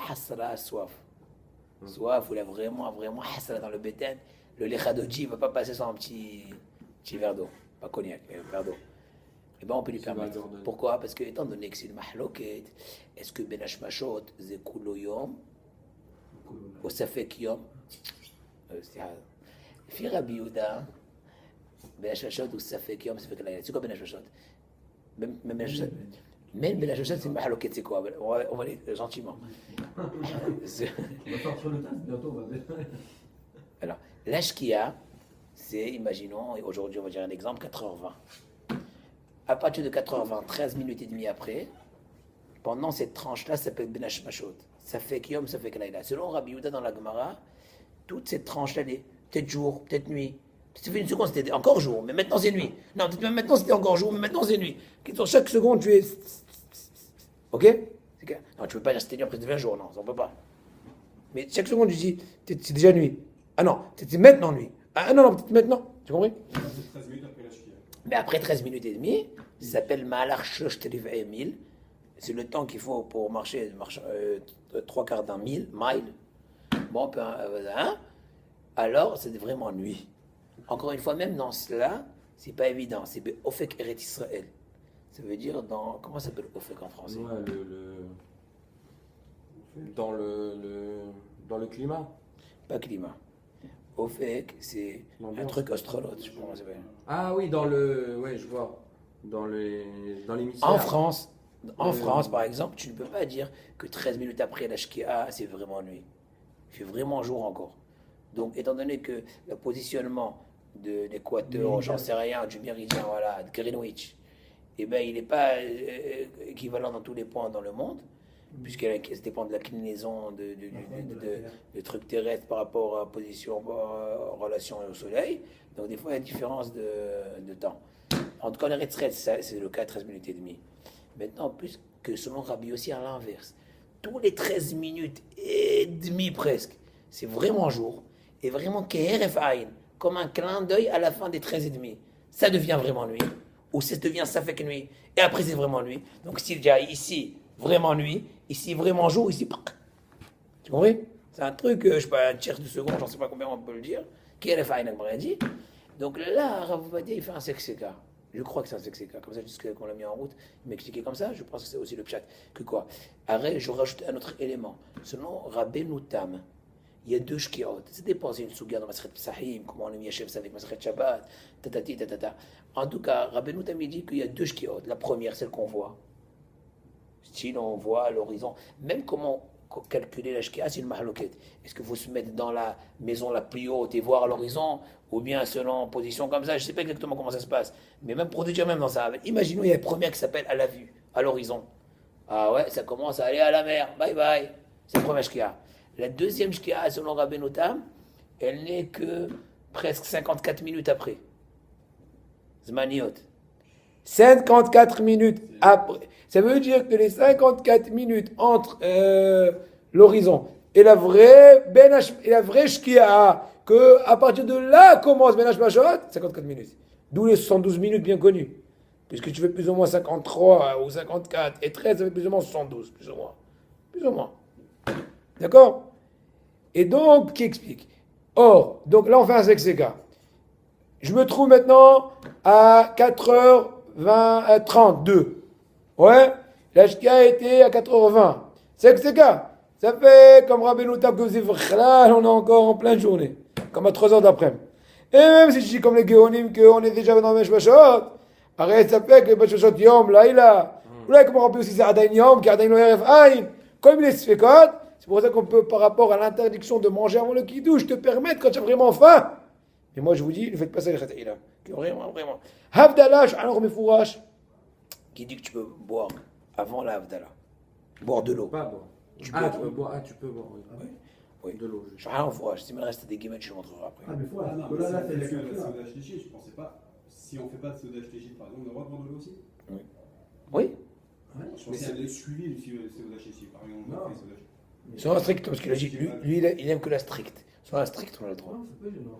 hasra, soif. Soif, il a vraiment hasra dans le béten. Le lechadoji ne va pas passer sans un petit verre d'eau, pas cognac, un verre d'eau. Eh bien, on peut lui permettre. Pourquoi? Parce que, étant donné que c'est le mahloket, est-ce que ben hashmashot, c'est kulo yom, ou safek yom? Fi Rabbi Yehuda, ben hashmashot ou safek yom, safek layla. C'est quoi ben hashmashot? Même ben hashmashot, c'est le mahloket, c'est quoi? On va aller gentiment. On va faire sur le tas, bientôt. Alors, l'âge qu'il y a, c'est, imaginons, aujourd'hui on va dire un exemple, 4h20. À partir de 4h20, 13 minutes et demie après, pendant cette tranche-là, ça s'appelle Ben Hashmashot. Ça fait Kiyom, ça fait Kalaïla. Selon Rabbi Yehuda dans la Gemara, toute cette tranche-là, peut-être jour, peut-être nuit. Ça fait une seconde, c'était encore jour, mais maintenant c'est nuit. Non, peut-être même maintenant c'était encore jour, mais maintenant c'est nuit. Sur chaque seconde, tu es... Ok? Non, tu ne peux pas rester après 20 jours, non, ça on peut pas. Mais chaque seconde, tu dis, c'est déjà nuit. Ah non, c'est maintenant nuit. Ah non, peut-être maintenant. Tu comprends? 13 minutes après la Shkia. Mais après 13 minutes et demie, ça s'appelle Ma'alach Shosh Terivei Mil. C'est le temps qu'il faut pour marcher 3/4 d'un mile. Bon, hein? Alors, c'est vraiment nuit. Encore une fois, même dans cela, c'est pas évident. C'est Ofek Eret Israël. Ça veut dire dans... Comment ça s'appelle Ofek en français? Ouais, dans le climat. Pas climat. Ofek, c'est un truc astronaute, je sais pas comment ça s'appelle. Ah oui, ouais, je vois. Dans l'hémisphère. En France, par exemple, tu ne peux pas dire que 13 minutes après la Shkia, c'est vraiment nuit. Il fait vraiment jour encore. Donc, étant donné que le positionnement de l'équateur, j'en sais rien, du méridien, voilà, de Greenwich, eh ben, il n'est pas équivalent dans tous les points dans le monde, puisque ça dépend de l'inclinaison de trucs terrestres par rapport à la position, en relation au soleil. Donc, des fois, il y a une différence de temps. En tout cas, les retraites, c'est le cas 13 minutes et demie. Maintenant, plus que selon Rabbi aussi à l'inverse, tous les 13 minutes et demie presque, c'est vraiment jour, et vraiment Keheref Aïn, comme un clin d'œil à la fin des 13 et demi. Ça devient vraiment nuit, ou ça devient ça fait que nuit, et après c'est vraiment nuit. Donc s'il y a ici vraiment nuit, ici vraiment jour, ici... Tu comprends? C'est un truc, je sais pas, un tiers de seconde, j'en sais pas combien on peut le dire, Keheref Aïn, comme on a dit. Donc là, Rav Ovadia, il fait un sexéka. Je crois que c'est un sexéka. Comme ça, jusqu'à qu'on l'a mis en route, il m'a expliqué comme ça. Je pense que c'est aussi le pshat. Que quoi? Arrête, je rajoute un autre élément. Selon Rabbeinu Tam, il y a deux shkiot. Ça dépend, c'est une souga dans Masret Psahim, comment on a mis Hachem ça avec Masret Shabbat, tatati, tatata. En tout cas, Rabbeinu Tam, il dit qu'il y a deux shkiot. La première, celle qu'on voit. Si on voit à l'horizon, même comment calculer la shkia, c'est une mahloket. Est-ce qu'il faut se mettre dans la maison la plus haute et voir à l'horizon, ou bien selon position comme ça? Je ne sais pas exactement comment ça se passe, mais même pour te dire, même dans ça, imaginons il y a la première qui s'appelle à la vue, à l'horizon. Ah ouais, ça commence à aller à la mer, bye bye. C'est la première shkia. La deuxième shkia, selon Rabbeinu Tam, elle n'est que presque 54 minutes après. Zmaniot. 54 minutes après. Ça veut dire que les 54 minutes entre l'horizon Et la vraie shkia, que à partir de là commence Ben Hashmashot, 54 minutes. D'où les 112 minutes bien connues. Puisque tu fais plus ou moins 53 ou 54 et 13, ça fait plus ou moins 72, plus ou moins. Plus ou moins. D'accord? Et donc, qui explique? Or, donc là on fait un CK. Je me trouve maintenant à 4h32. Ouais? La shkia était à 4h20. CK. Ça fait comme Rabbeinu Tam que vous dites, on est encore en pleine journée. Comme à 3h d'après. Et même si je dis comme les Géonim qu'on est déjà dans le Meshmashot, arrête, ça fait que le Meshmashot Yom, Laïla. Ou là, comme on rappelle aussi, c'est Adain Yom, qui Adain Loeref Aïn. Comme il est Sfekot, c'est pour ça qu'on peut, par rapport à l'interdiction de manger avant le Kiddush, te permettre quand tu as vraiment faim. Mais moi, je vous dis, ne faites pas ça, les Khata'ila. Vraiment. Havdalah, alors Mefourash, qui dit que tu peux boire avant la Havdalah. Boire de l'eau. Pas boire. Tu Tu peux boire, oui. Oui. De l'eau. Je rien en fourrage. Si il me reste des guillemets, je te montrerai après. Ah, mais faut, Ah non, là, là, c'est c'est que la la soda shlichit, je pensais pas. Si on fait pas de soda shlichit, par exemple, on a le droit de boire de l'eau aussi. Oui. Je pensais qu'elle avait suivi le soda shlichit, par exemple. On a fait soda shlichit. Sur un strict, parce qu'il a dit, lui, il aime que la stricte. Sur un strict, on a le droit. Non, c'est pas gênant.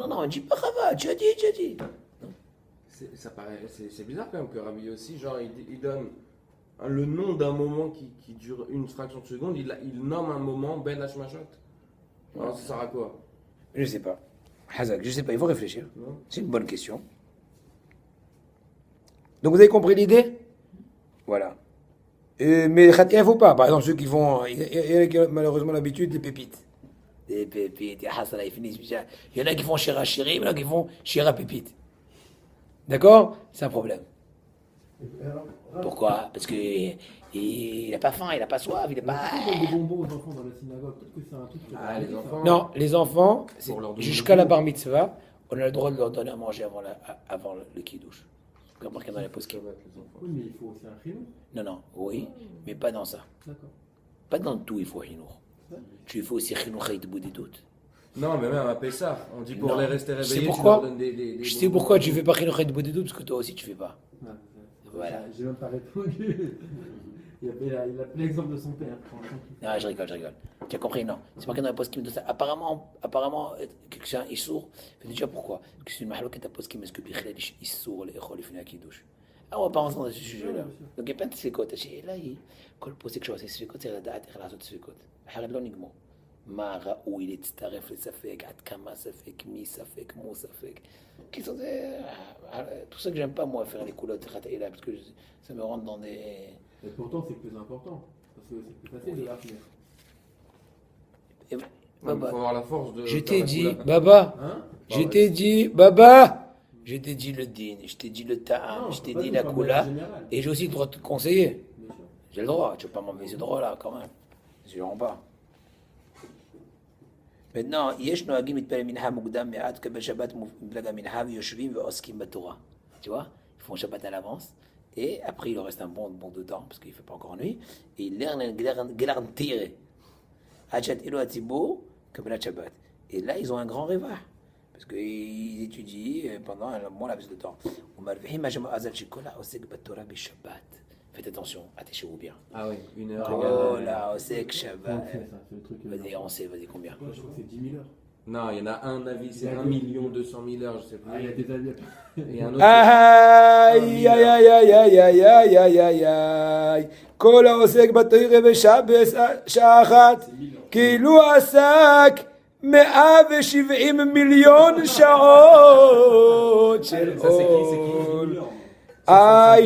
Non, dis pas Rava, tu as dit. Ça paraît, c'est bizarre quand même que Rabbi aussi, genre, il donne le nom d'un moment qui dure une fraction de seconde, il nomme un moment Ben Hashmashot. Alors ça sert à quoi? Je sais pas. Hazak, je sais pas, il faut réfléchir. Non. C'est une bonne question. Donc vous avez compris l'idée? Voilà. Mais il ne faut pas. Par exemple, ceux qui font. Il y en a qui ont malheureusement l'habitude des pépites. Des pépites, ils finissent. Il y en a qui font Shira Shiri, il y en a qui font Shira Pépite. D'accord? C'est un problème. Pourquoi? Parce qu'il n'a pas faim, il n'a pas soif, il n'est pas. Pourquoi on donne des bonbons aux enfants dans la synagogue? Peut-être que c'est un truc. Ah, les enfants. Non, les enfants, Pour leur donner jusqu'à le la goût. bar mitzvah, on a le droit de leur donner à manger avant le kiddush. Comme marqué dans les poskim. Oui, mais il faut aussi un chinois. Non, oui, mais pas dans ça. D'accord. Pas dans tout, il faut chinour. Tu faut aussi chinour et boudédout. Non, mais même à Pessah, on dit pour Non. les rester Tu sais réveillés, tu pourquoi leur donnes des Je sais pourquoi tu fais pas chinour et boudédout, parce que toi aussi tu fais pas. Ouais, Voilà. J'ai même pas répondu. Il a pris l'exemple de son père. Non, je rigole. Tu as compris, non. C'est marqué dans la poskim de ça. Apparemment, quelqu'un est sourd. Mais déjà pourquoi? Parce que c'est une mahaloquette à poskim, est-ce que Bichlel est sourd, les écholes, les finir qui douche. Ah, on va pas rentrer dans ce sujet-là. Donc il y a plein de sfekot. Là, כל פוסק שעושה ספקות צריך לדעת איך לעשות ספקות. אחרת לא נגמור. מה ראוי להצטרף לספק, עד כמה ספק, מי ספק, מו ספק. קיצור, זה... tout ça que j'aime pas moi faire les coulottes Khata'ila, parce que ça me rentre dans des... Et pourtant, c'est plus important. Parce que c'est plus facile de la finir. Et, Il faut Baba, avoir la force de. je faire t'ai la dit, couleur. Baba, Hein? je t'ai dit, Baba, je t'ai dit le din, je t'ai dit le ta'am, Non, je t'ai pas dit nous, la comme koula, règle générale. et j'ai aussi le droit de te conseiller. Bien sûr. J'ai le droit, tu peux pas m'enlever ce droit-là quand même. Je ne pas. Maintenant, יש נוהגים להתפלל מנחה מוקדם מעט כי בשבת מפלג המנחה ויושבים ועוסקים בתורה. Tu vois, ils font Shabbat à l'avance et après il leur reste un bon de temps parce qu'il ne fait pas encore nuit et ils lernent tirer. Hachat Elo Hatzibur, Kabbalat Shabbat. Et là, ils ont un grand réveil parce qu'ils étudient pendant un bon laps de temps. ומרוויחים מה שמאזל שכל העוסק בתורה בשבת. Faites attention, attachez-vous bien. Ah oui, 1 heure. Oh là, Osek Comment Shabbat. on fait ça? C'est le truc. Vas-y, on sait, vas-y, combien? Ouais, je crois que c'est 10 000 heures. Non, il y en a un avis, c'est Il y a 1 200 000 heures, je sais plus. Ah, il y a des avis. Et un autre. Aïe, aïe, aïe, aïe, aïe, aïe, aïe, aïe, aïe, aïe. כל העוסק בתורה בשבת שעה אחת, כאילו עסק 170 מיליון שעות של Ça, c'est qui עול.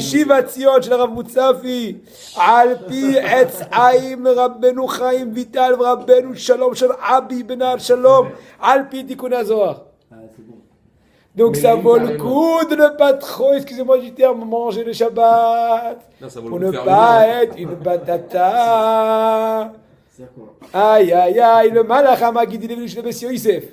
שיבת ציון של הרב מוצפי, על פי עץ חיים רבנו חיים ויטל ורבנו שלום של אבי בן שלום, על פי תיקון הזוהר. Ah, c'est bon. Donc Mais ça lui, vaut le carrément. coup de ne pas trop, excusez-moi du terme, manger le Shabbat, Non, ça vaut pour le ne coup de faire pas le être une batata. C'est quoi? Aïe, aïe, aïe, le malach Hamagid, il est venu chez le Bessie Yosef.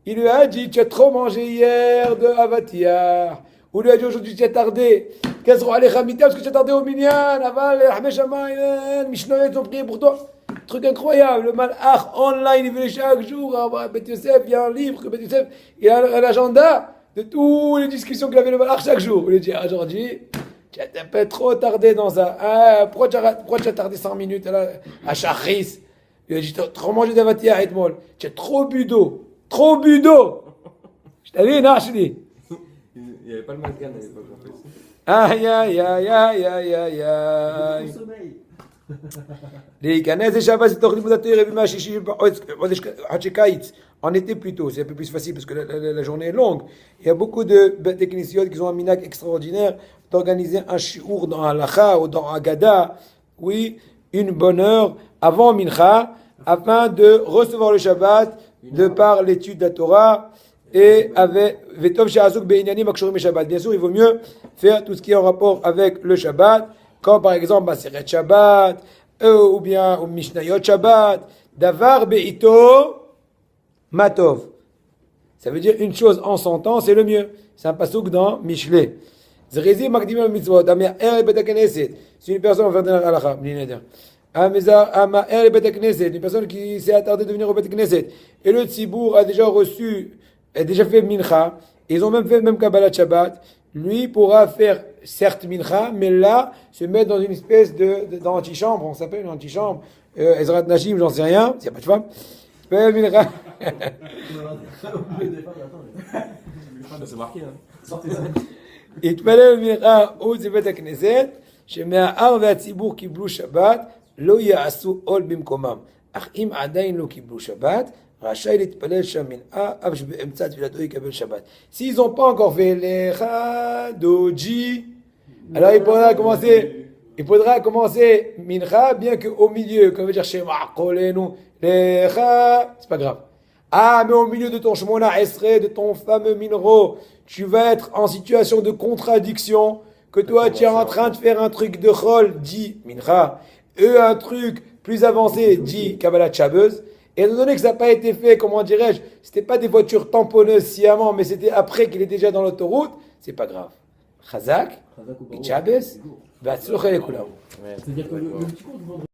Il lui a dit, tu as trop mangé hier de Avatia. Ou lui a dit, aujourd'hui tu as tardé. Qu'est-ce parce que tu as tardé au Minyan, Aval, Hameshamay, Mishnoyet, ils ont prié pour toi. Truc incroyable, le malach online, il venait chaque jour. Bet Yosef, il y a un livre que Bet Yosef, il a un agenda de toutes les discussions qu'il avait le malach chaque jour. Il lui dit, aujourd'hui, tu as un peu trop tardé dans ça. Pourquoi tu as tardé 100 minutes à Shachris? Il a dit, t'as trop mangé d'avatia et mol. Tu as trop bu d'eau. Trop bu d'eau. Je t'avais non, je dis. Il n'y avait pas le mannequin à l'époque en plus. Aïe, aïe, aïe, aïe, aïe, aïe, aïe. sommeil. להיכנס לשבת לתוך לימוד התורה במה שישי עד שקיץ, en été plutôt, c'est un peu plus facile parce que la journée est longue. Il y a beaucoup de techniciens qui ont un minhag extraordinaire d'organiser un shiur dans Halacha ou dans Agada, oui, une bonne heure avant Mincha, afin de recevoir le Shabbat de par l'étude de la Torah et avec Vetov Sha'azuk Be'inyanim Akshurim Shabbat. Bien sûr, il vaut mieux faire tout ce qui est en rapport avec le Shabbat, comme par exemple Maseret Shabbat, ou bien ou Mishnayot Shabbat, Davar Be'ito Matov. Ça veut dire une chose en son temps, c'est le mieux. C'est un pasuk dans Mishlei. Zrizi Makdimim Mitzvot, Amir Er Bet HaKnesset. C'est une personne, on va faire Halakha, Amir Bet HaKnesset, une personne qui s'est attardée de venir au Bet HaKnesset. Et le Tzibour a déjà fait Mincha. Ils ont même fait Kabbalat Shabbat. Lui pourra faire certes Mincha, mais là, se mettre dans une espèce d'antichambre, on s'appelle une antichambre, Ezrat Nashim, j'en sais rien, s'il n'y a pas de femme. Fait Mincha. C'est marqué, hein. Sortez ça. יתפלל מנחה ובית הכנסת, שמההר והציבור קיבלו שבת, לא יעשו עול במקומם. אך אם עדיין לא קיבלו שבת, רשאי להתפלל שם מנחה, אף שבאמצע תפילתו יקבל שבת. S'ils n'ont pas encore fait lecha doji, alors il faudra commencer mincha, bien qu'au milieu, comme veut dire Shema Kolenu, lecha, c'est pas grave. Ah, mais au milieu de ton Shemona Esrei, de ton fameux minro, tu vas être en situation de contradiction, que toi tu es en train de faire un truc de chol, dit mincha, eux un truc plus avancé, dit Kabbalat Shabbos, et étant donné que ça n'a pas été fait, comment dirais-je, c'était pas des voitures tamponneuses sciemment, mais c'était après qu'il était déjà dans l'autoroute, c'est pas grave. Chazak, Shabbos, Batzlucha Yekulam. C'est-à-dire que le petit compte